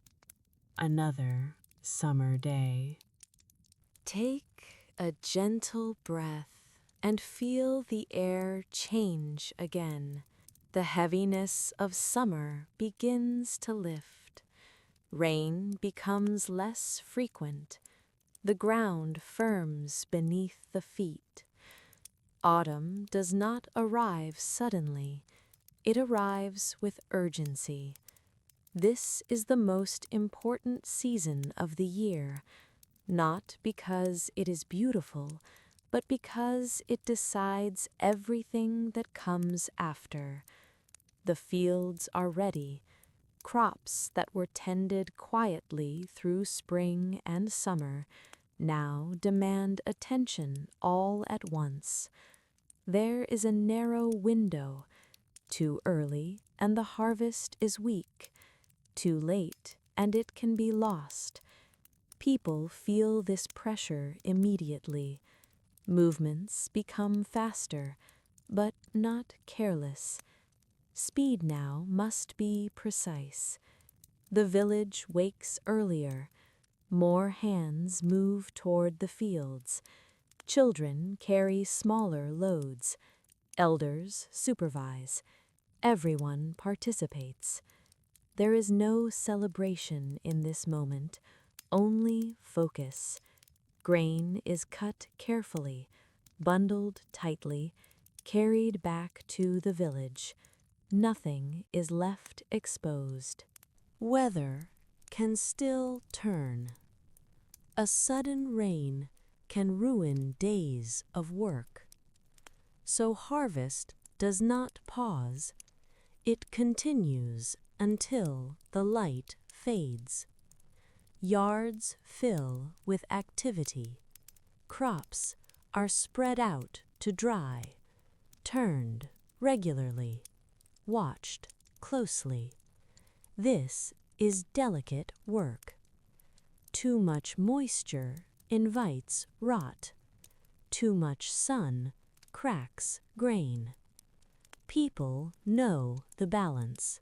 another summer day. Take a gentle breath and feel the air change again. The heaviness of summer begins to lift. Rain becomes less frequent. The ground firms beneath the feet. Autumn does not arrive suddenly. It arrives with urgency. This is the most important season of the year, not because it is beautiful, but because it decides everything that comes after. The fields are ready. Crops that were tended quietly through spring and summer now demand attention all at once. There is a narrow window. Too early, and the harvest is weak. Too late, and it can be lost. People feel this pressure immediately. Movements become faster, but not careless. Speed now must be precise. The village wakes earlier. More hands move toward the fields. Children carry smaller loads. Elders supervise. Everyone participates. There is no celebration in this moment, only focus. Grain is cut carefully, bundled tightly, carried back to the village. Nothing is left exposed. Weather can still turn. A sudden rain can ruin days of work. So harvest does not pause. It continues until the light fades. Yards fill with activity. Crops are spread out to dry, turned regularly, watched closely. This is delicate work. Too much moisture invites rot. Too much sun cracks grain. People know the balance.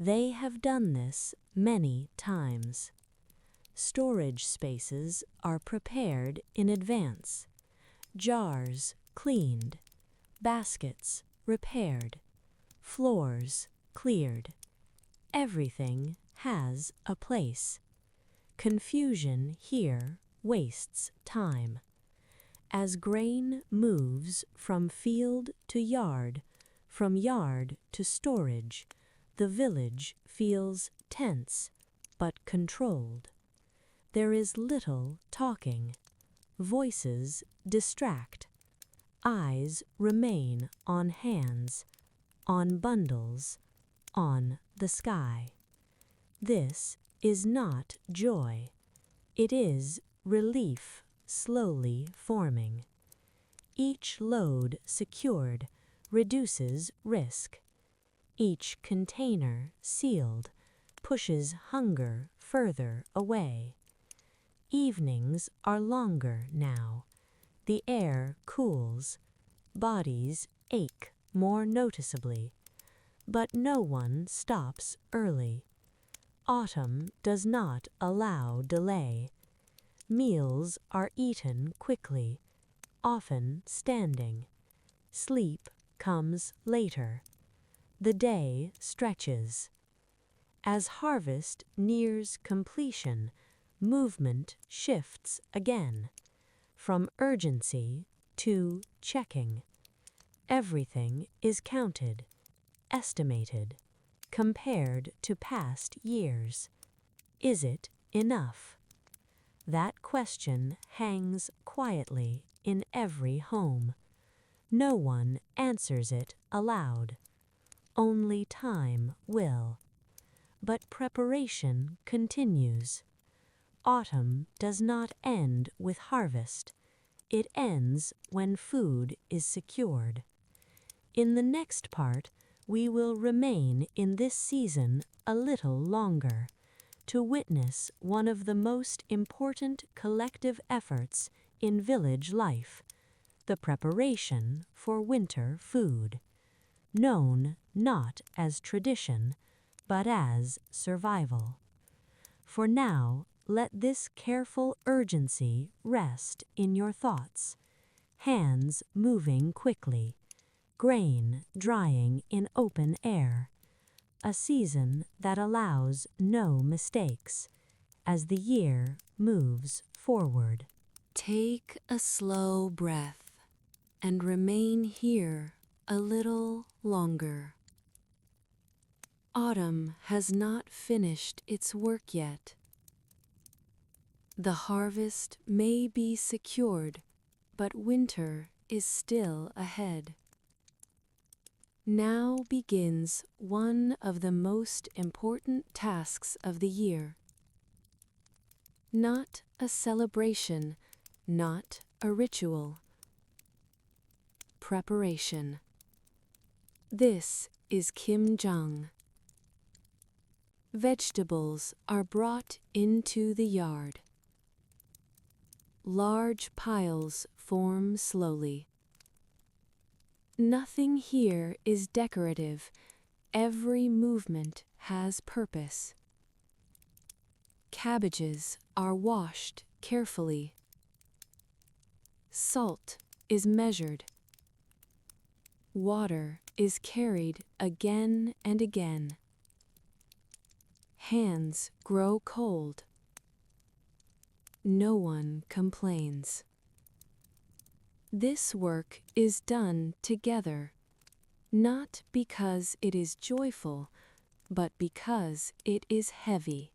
They have done this many times. Storage spaces are prepared in advance. Jars cleaned. Baskets repaired. Floors cleared. Everything has a place. Confusion here wastes time. As grain moves from field to yard, from yard to storage, the village feels tense but controlled. There is little talking. Voices distract. Eyes remain on hands, on bundles, on the sky. This is not joy. It is relief slowly forming. Each load secured reduces risk. Each container sealed pushes hunger further away. Evenings are longer now. The air cools. Bodies ache more noticeably. But no one stops early. Autumn does not allow delay. Meals are eaten quickly, often standing. Sleep comes later. The day stretches. As harvest nears completion, movement shifts again, from urgency to checking. Everything is counted, estimated, compared to past years. Is it enough? That question hangs quietly in every home. No one answers it aloud. Only time will. But preparation continues. Autumn does not end with harvest. It ends when food is secured. In the next part, we will remain in this season a little longer, to witness one of the most important collective efforts in village life, the preparation for winter food, known not as tradition, but as survival. For now, let this careful urgency rest in your thoughts, hands moving quickly, grain drying in open air, a season that allows no mistakes as the year moves forward. Take a slow breath and remain here a little longer. Autumn has not finished its work yet. The harvest may be secured, but winter is still ahead. Now begins one of the most important tasks of the year. Not a celebration, not a ritual. Preparation. This is kimjang. Vegetables are brought into the yard. Large piles form slowly. Nothing here is decorative. Every movement has purpose. Cabbages are washed carefully. Salt is measured. Water is carried again and again. Hands grow cold. No one complains. This work is done together, not because it is joyful, but because it is heavy.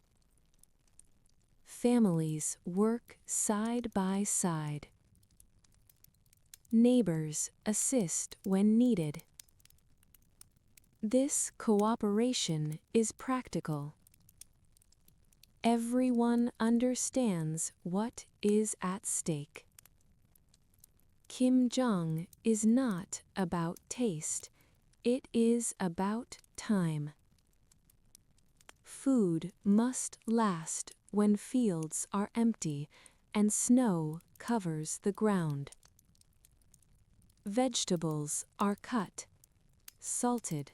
Families work side by side. Neighbors assist when needed. This cooperation is practical. Everyone understands what is at stake. Kimjang is not about taste, it is about time. Food must last when fields are empty and snow covers the ground. Vegetables are cut, salted,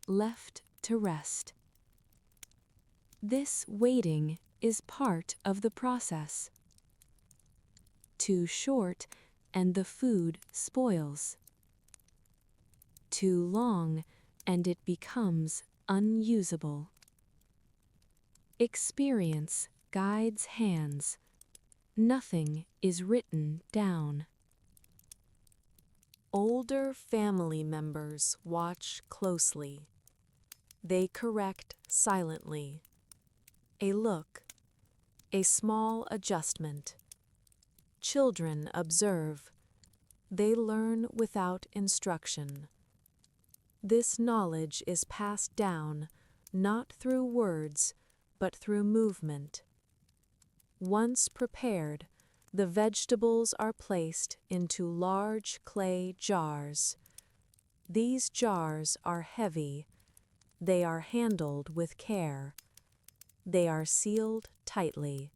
left to rest. This waiting is part of the process. Too short and the food spoils. Too long and it becomes unusable. Experience guides hands. Nothing is written down. Older family members watch closely. They correct silently. A look, a small adjustment. Children observe. They learn without instruction. This knowledge is passed down not through words, but through movement. Once prepared, the vegetables are placed into large clay jars. These jars are heavy. They are handled with care. They are sealed tightly.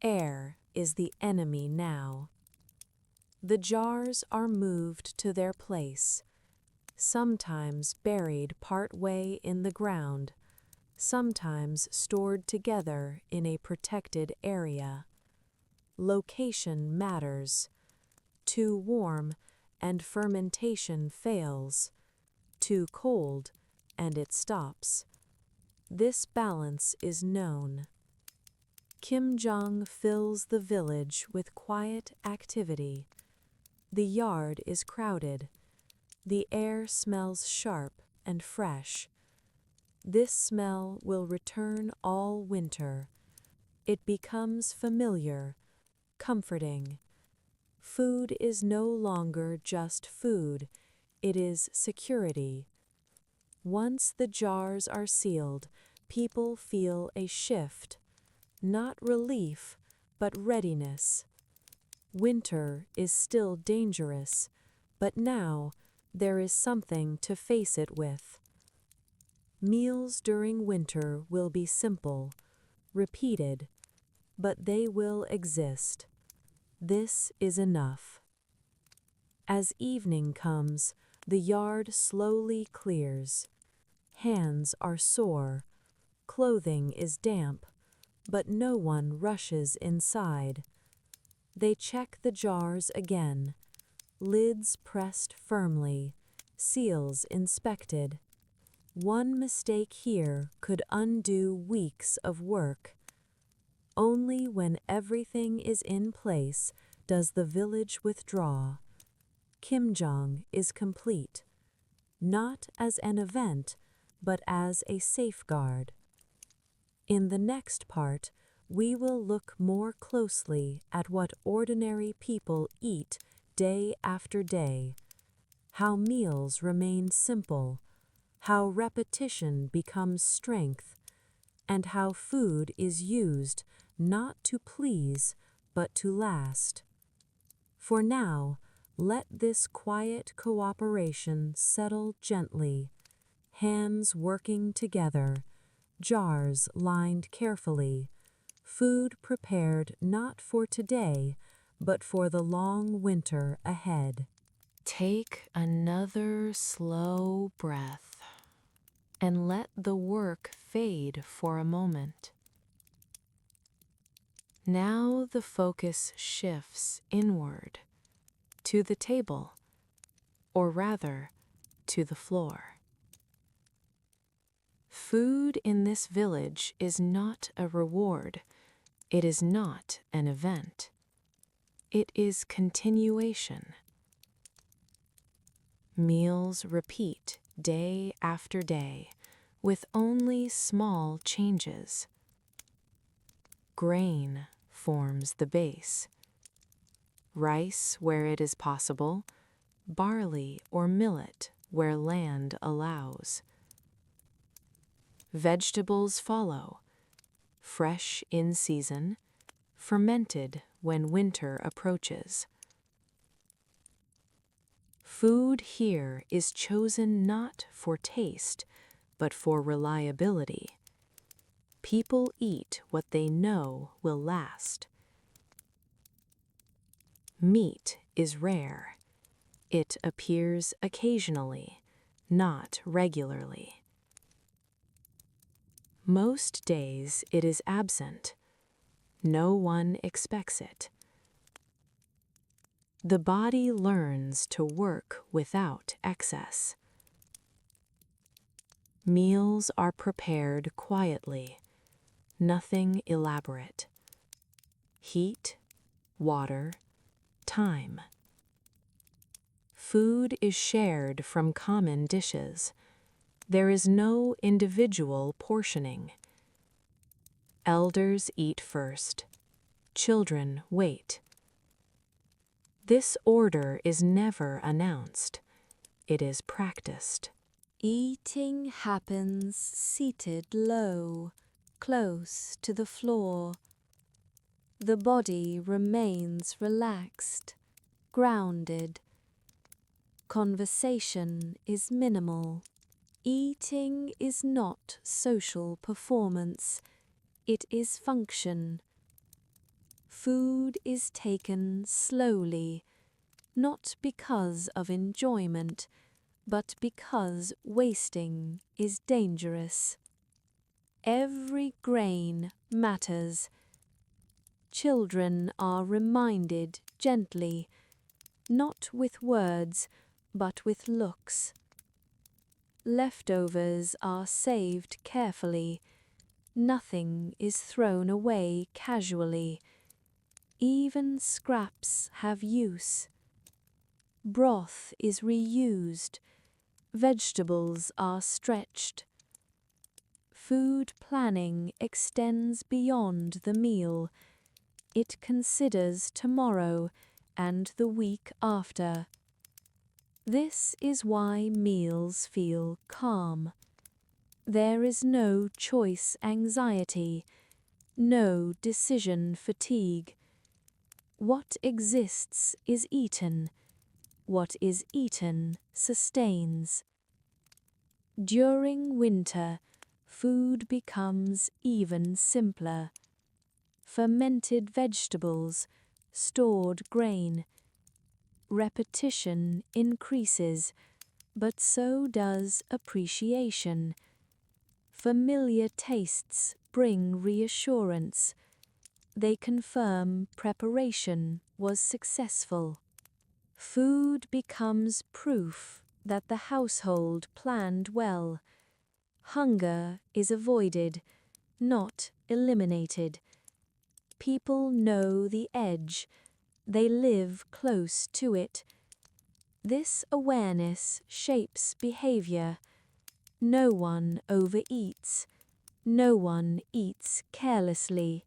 Air is the enemy now. The jars are moved to their place, sometimes buried part way in the ground, sometimes stored together in a protected area. Location matters. Too warm and fermentation fails. Too cold and it stops. This balance is known. Kimjong fills the village with quiet activity. The yard is crowded. The air smells sharp and fresh. This smell will return all winter. It becomes familiar, comforting. Food is no longer just food, it is security. Once the jars are sealed, people feel a shift, not relief, but readiness. Winter is still dangerous, but now there is something to face it with. Meals during winter will be simple, repeated, but they will exist. This is enough. As evening comes, the yard slowly clears. Hands are sore, clothing is damp, but no one rushes inside. They check the jars again, lids pressed firmly, seals inspected. One mistake here could undo weeks of work. Only when everything is in place does the village withdraw. Kimjong is complete, not as an event, but as a safeguard. In the next part, we will look more closely at what ordinary people eat day after day, how meals remain simple, how repetition becomes strength, and how food is used not to please, but to last. For now, let this quiet cooperation settle gently, hands working together, jars lined carefully, food prepared not for today, but for the long winter ahead. Take another slow breath and let the work fade for a moment. Now the focus shifts inward, to the table, or rather, to the floor. Food in this village is not a reward. It is not an event. It is continuation. Meals repeat day after day, with only small changes. Grain forms the base. Rice where it is possible, barley or millet where land allows. Vegetables follow, fresh in season, fermented when winter approaches. Food here is chosen not for taste, but for reliability. People eat what they know will last. Meat is rare. It appears occasionally, not regularly. Most days it is absent. No one expects it. The body learns to work without excess. Meals are prepared quietly, nothing elaborate. Heat, water, time. Food is shared from common dishes. There is no individual portioning. Elders eat first. Children wait. This order is never announced. It is practiced. Eating happens seated low, close to the floor. The body remains relaxed, grounded. Conversation is minimal. Eating is not social performance. It is function. Food is taken slowly, not because of enjoyment, but because wasting is dangerous. Every grain matters. Children are reminded gently, not with words, but with looks. Leftovers are saved carefully. Nothing is thrown away casually. Even scraps have use. Broth is reused. Vegetables are stretched. Food planning extends beyond the meal. It considers tomorrow and the week after. This is why meals feel calm. There is no choice anxiety, no decision fatigue. What exists is eaten. What is eaten sustains. During winter, food becomes even simpler. Fermented vegetables, stored grain. Repetition increases, but so does appreciation. Familiar tastes bring reassurance. They confirm preparation was successful. Food becomes proof that the household planned well. Hunger is avoided, not eliminated. People know the edge. They live close to it. This awareness shapes behavior. No one overeats. No one eats carelessly.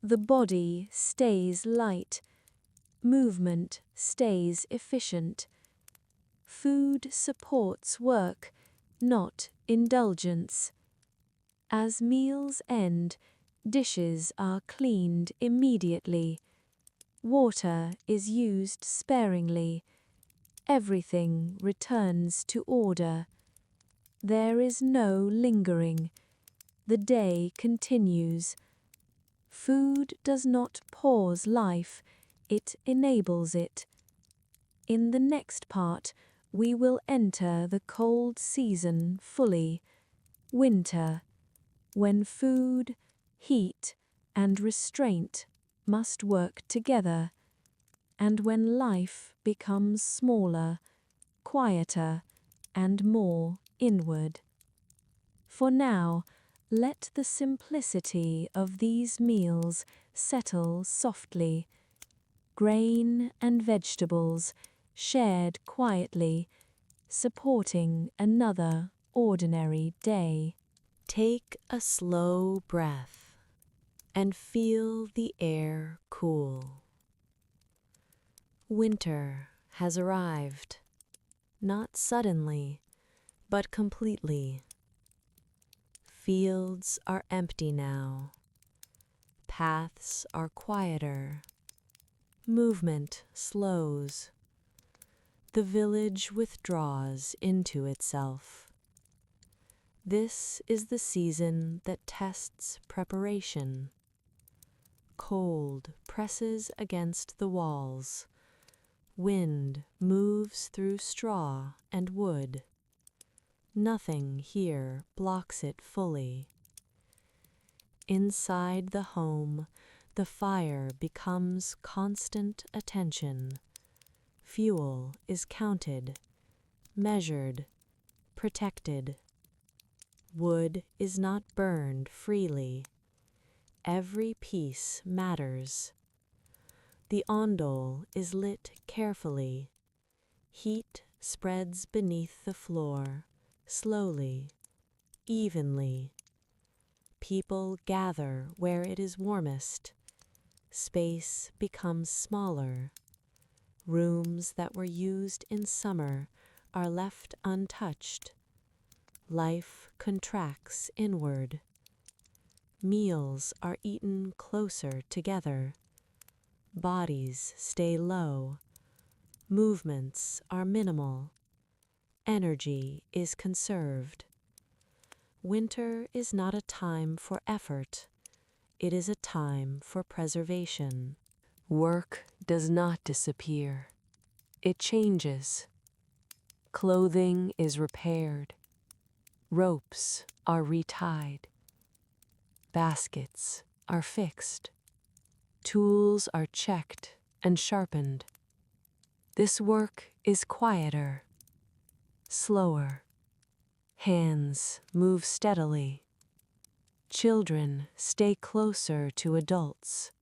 The body stays light. Movement stays efficient. Food supports work, not indulgence. As meals end, dishes are cleaned immediately. Water is used sparingly. Everything returns to order. There is no lingering. The day continues. Food does not pause life, it enables it. In the next part, we will enter the cold season fully. Winter, when food, heat, and restraint must work together, and when life becomes smaller, quieter, and more inward. For now, let the simplicity of these meals settle softly. Grain and vegetables shared quietly, supporting another ordinary day. Take a slow breath and feel the air cool. Winter has arrived, not suddenly, but completely. Fields are empty now. Paths are quieter. Movement slows. The village withdraws into itself. This is the season that tests preparation. Cold presses against the walls. Wind moves through straw and wood. Nothing here blocks it fully. Inside the home, the fire becomes constant attention. Fuel is counted, measured, protected. Wood is not burned freely. Every piece matters. The ondol is lit carefully. Heat spreads beneath the floor, slowly, evenly. People gather where it is warmest. Space becomes smaller. Rooms that were used in summer are left untouched. Life contracts inward. Meals are eaten closer together. Bodies stay low. Movements are minimal. Energy is conserved. Winter is not a time for effort. It is a time for preservation. Work does not disappear. It changes. Clothing is repaired. Ropes are retied. Baskets are fixed. Tools are checked and sharpened. This work is quieter, slower. Hands move steadily. Children stay closer to adults.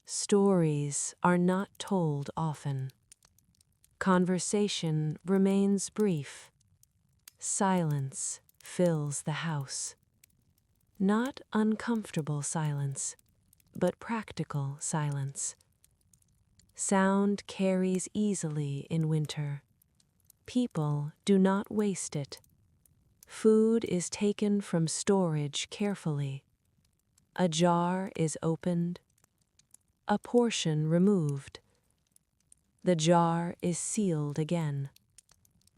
Stories are not told often. Conversation remains brief. Silence fills the house. Not uncomfortable silence, but practical silence. Sound carries easily in winter. People do not waste it. Food is taken from storage carefully. A jar is opened. A portion removed. The jar is sealed again.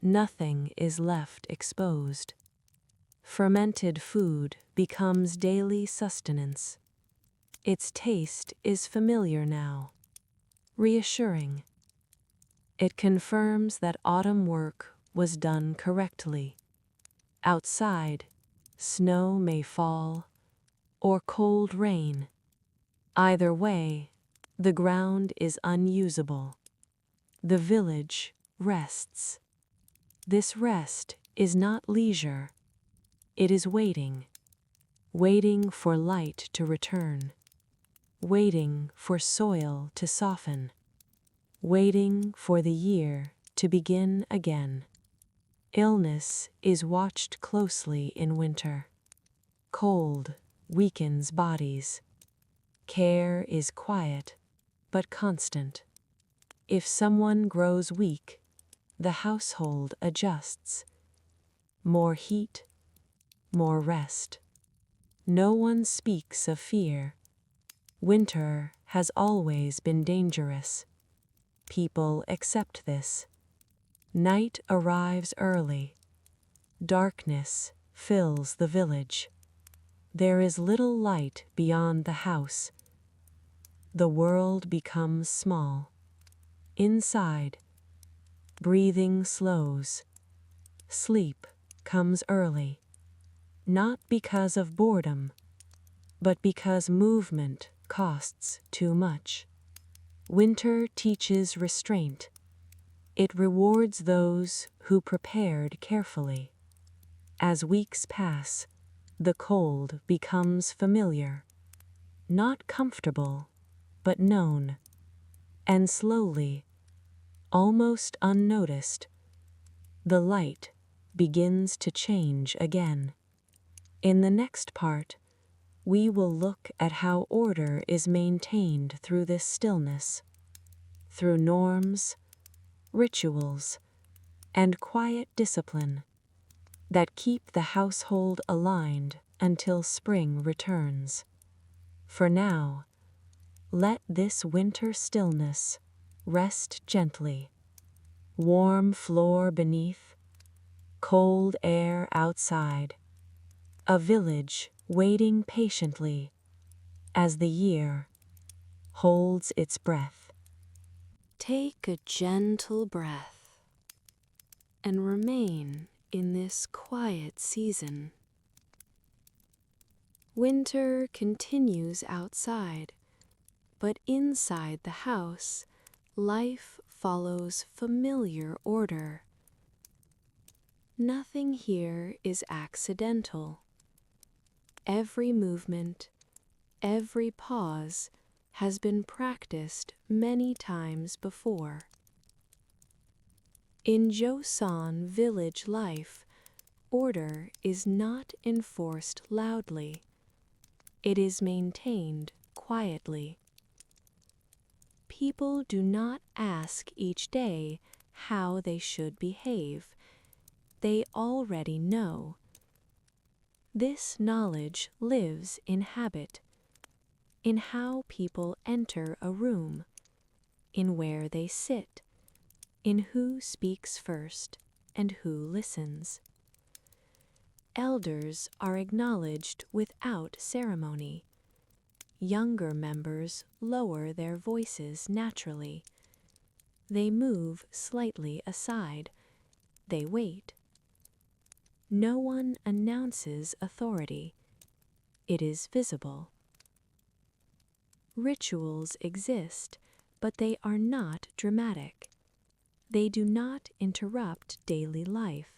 Nothing is left exposed. Fermented food becomes daily sustenance. Its taste is familiar now, reassuring. It confirms that autumn work was done correctly. Outside, snow may fall, or cold rain. Either way, the ground is unusable. The village rests. This rest is not leisure. It is waiting. Waiting for light to return. Waiting for soil to soften. Waiting for the year to begin again. Illness is watched closely in winter. Cold weakens bodies. Care is quiet, but constant. If someone grows weak, the household adjusts. More heat, more rest. No one speaks of fear. Winter has always been dangerous. People accept this. Night arrives early. Darkness fills the village. There is little light beyond the house. The world becomes small. Inside, breathing slows. Sleep comes early. Not because of boredom, but because movement costs too much. Winter teaches restraint. It rewards those who prepared carefully. As weeks pass, the cold becomes familiar. Not comfortable, but known. And slowly, almost unnoticed, the light begins to change again. In the next part, we will look at how order is maintained through this stillness, through norms, rituals, and quiet discipline that keep the household aligned until spring returns. For now, let this winter stillness rest gently. Warm floor beneath, cold air outside. A village waiting patiently as the year holds its breath. Take a gentle breath and remain in this quiet season. Winter continues outside, but inside the house, life follows familiar order. Nothing here is accidental. Every movement, every pause has been practiced many times before. In Joseon village life, order is not enforced loudly. It is maintained quietly. People do not ask each day how they should behave. They already know. This knowledge lives in habit, in how people enter a room, in where they sit, in who speaks first and who listens. Elders are acknowledged without ceremony. Younger members lower their voices naturally. They move slightly aside. They wait. No one announces authority. It is visible. Rituals exist, but they are not dramatic. They do not interrupt daily life.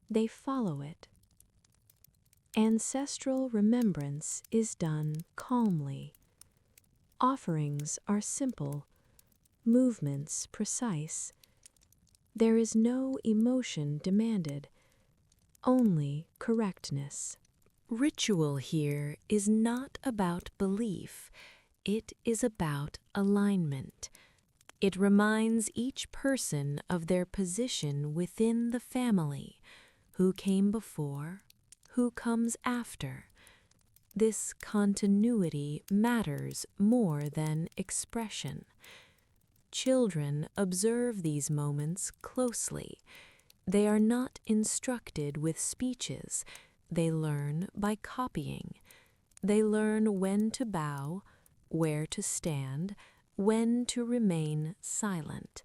They follow it. Ancestral remembrance is done calmly. Offerings are simple, movements precise. There is no emotion demanded, only correctness. Ritual here is not about belief, it is about alignment. It reminds each person of their position within the family, who came before, who comes after. This continuity matters more than expression. Children observe these moments closely. They are not instructed with speeches. They learn by copying. They learn when to bow, where to stand, when to remain silent.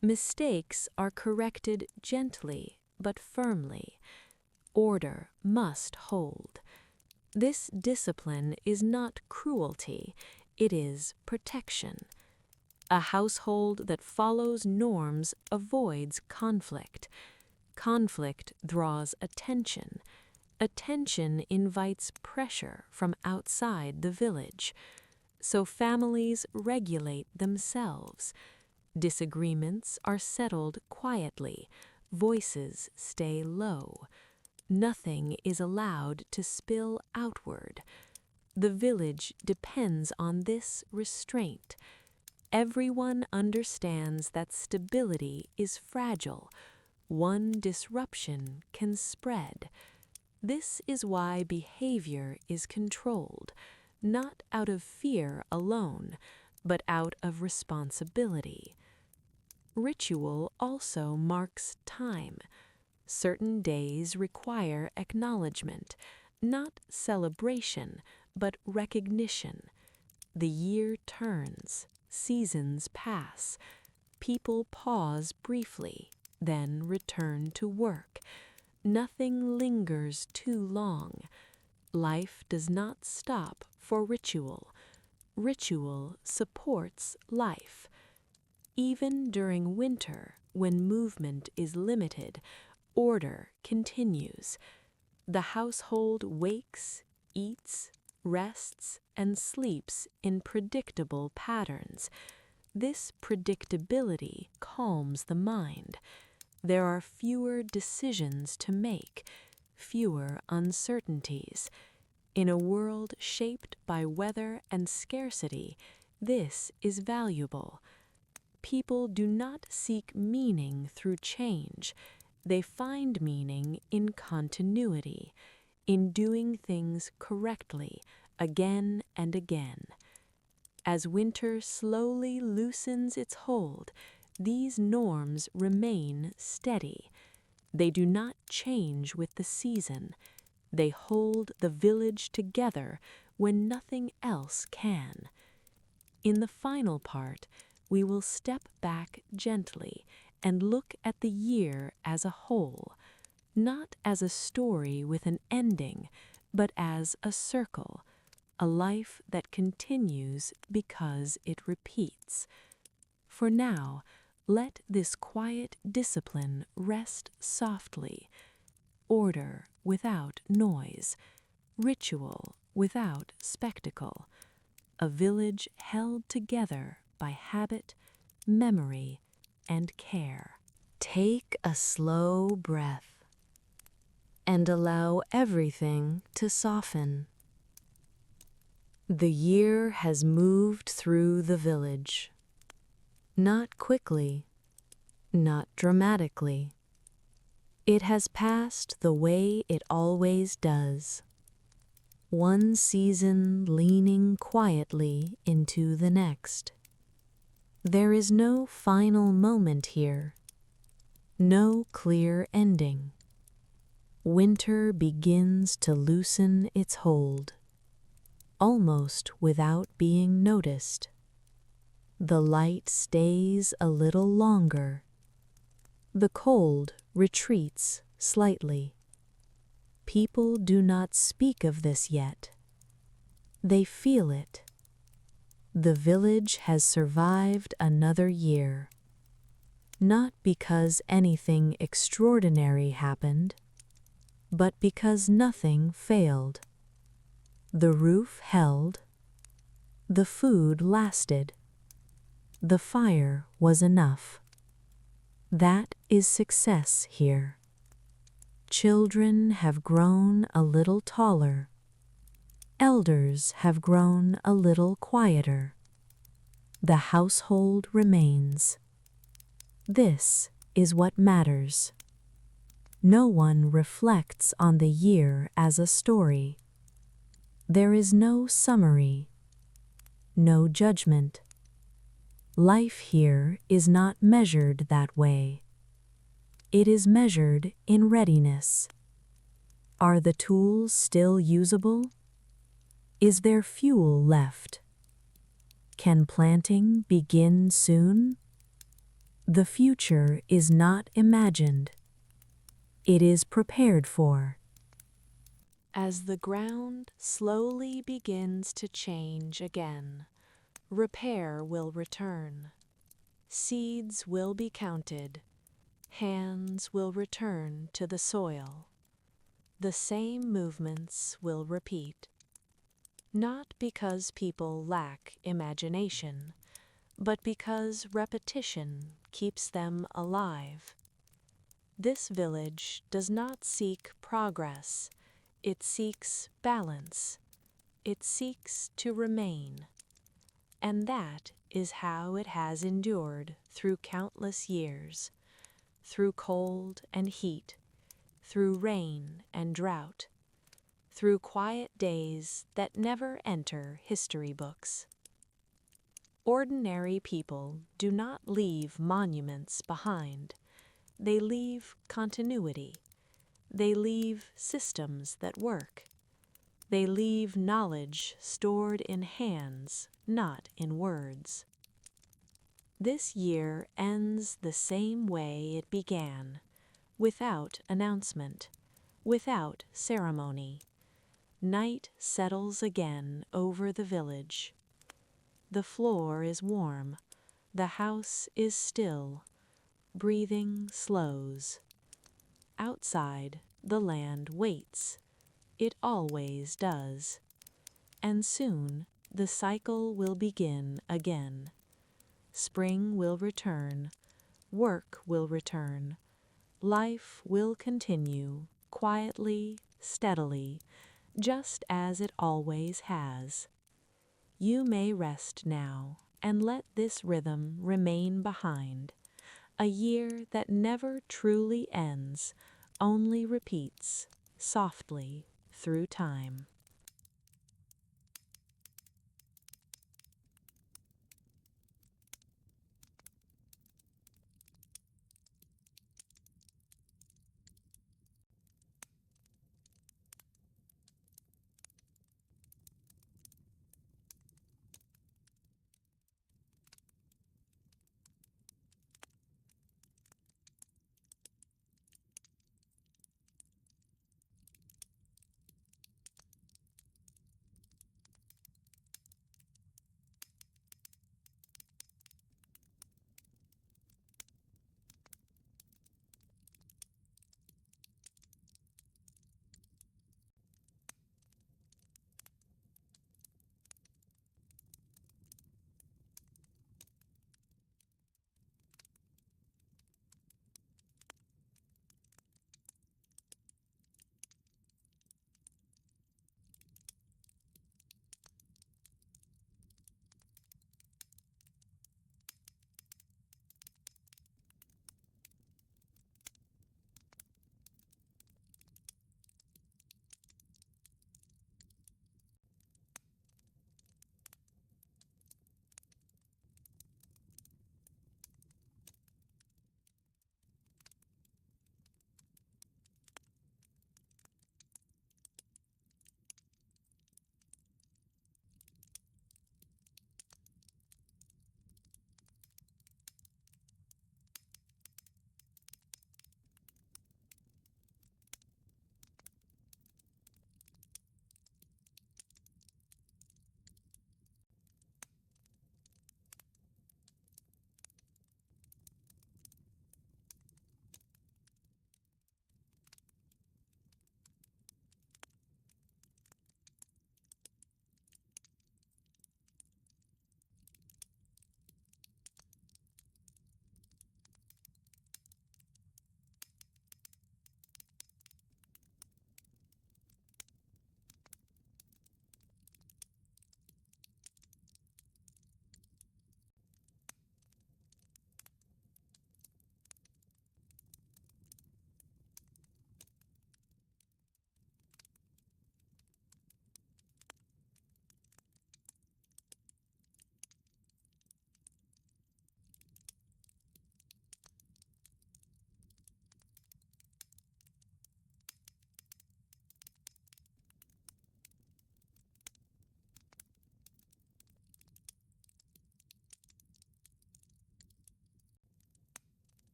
Mistakes are corrected gently but firmly. Order must hold. This discipline is not cruelty, it is protection. A household that follows norms avoids conflict. Conflict draws attention. Attention invites pressure from outside the village. So families regulate themselves. Disagreements are settled quietly. Voices stay low. Nothing is allowed to spill outward. The village depends on this restraint. Everyone understands that stability is fragile. One disruption can spread. This is why behavior is controlled, not out of fear alone, but out of responsibility. Ritual also marks time. Certain days require acknowledgement, not celebration, but recognition. The year turns, seasons pass, people pause briefly, then return to work. Nothing lingers too long. Life does not stop for ritual. Ritual supports life. Even during winter, when movement is limited, order continues. The household wakes, eats, rests, and sleeps in predictable patterns. This predictability calms the mind. There are fewer decisions to make, fewer uncertainties. In a world shaped by weather and scarcity, this is valuable. People do not seek meaning through change. They find meaning in continuity, in doing things correctly again and again. As winter slowly loosens its hold, these norms remain steady. They do not change with the season. They hold the village together when nothing else can. In the final part, we will step back gently and look at the year as a whole, not as a story with an ending, but as a circle, a life that continues because it repeats. For now, let this quiet discipline rest softly, order without noise, ritual without spectacle, a village held together by habit, memory, and care. Take a slow breath and allow everything to soften. The year has moved through the village. Not quickly, not dramatically. It has passed the way it always does. One season leaning quietly into the next. There is no final moment here, no clear ending. Winter begins to loosen its hold, almost without being noticed. The light stays a little longer. The cold retreats slightly. People do not speak of this yet. They feel it. The village has survived another year. Not because anything extraordinary happened, but because nothing failed. The roof held. The food lasted. The fire was enough. That is success here. Children have grown a little taller. Elders have grown a little quieter. The household remains. This is what matters. No one reflects on the year as a story. There is no summary, no judgment. Life here is not measured that way. It is measured in readiness. Are the tools still usable? Is there fuel left? Can planting begin soon? The future is not imagined. It is prepared for. As the ground slowly begins to change again, repair will return. Seeds will be counted. Hands will return to the soil. The same movements will repeat. Not because people lack imagination, but because repetition keeps them alive. This village does not seek progress. It seeks balance. It seeks to remain. And that is how it has endured through countless years, through cold and heat, through rain and drought, through quiet days that never enter history books. Ordinary people do not leave monuments behind. They leave continuity. They leave systems that work. They leave knowledge stored in hands, not in words. This year ends the same way it began, without announcement, without ceremony. Night settles again over the village. The floor is warm. The house is still. Breathing slows. Outside, the land waits. It always does. And soon, the cycle will begin again. Spring will return. Work will return. Life will continue, quietly, steadily, just as it always has. You may rest now and let this rhythm remain behind. A year that never truly ends, only repeats softly through time.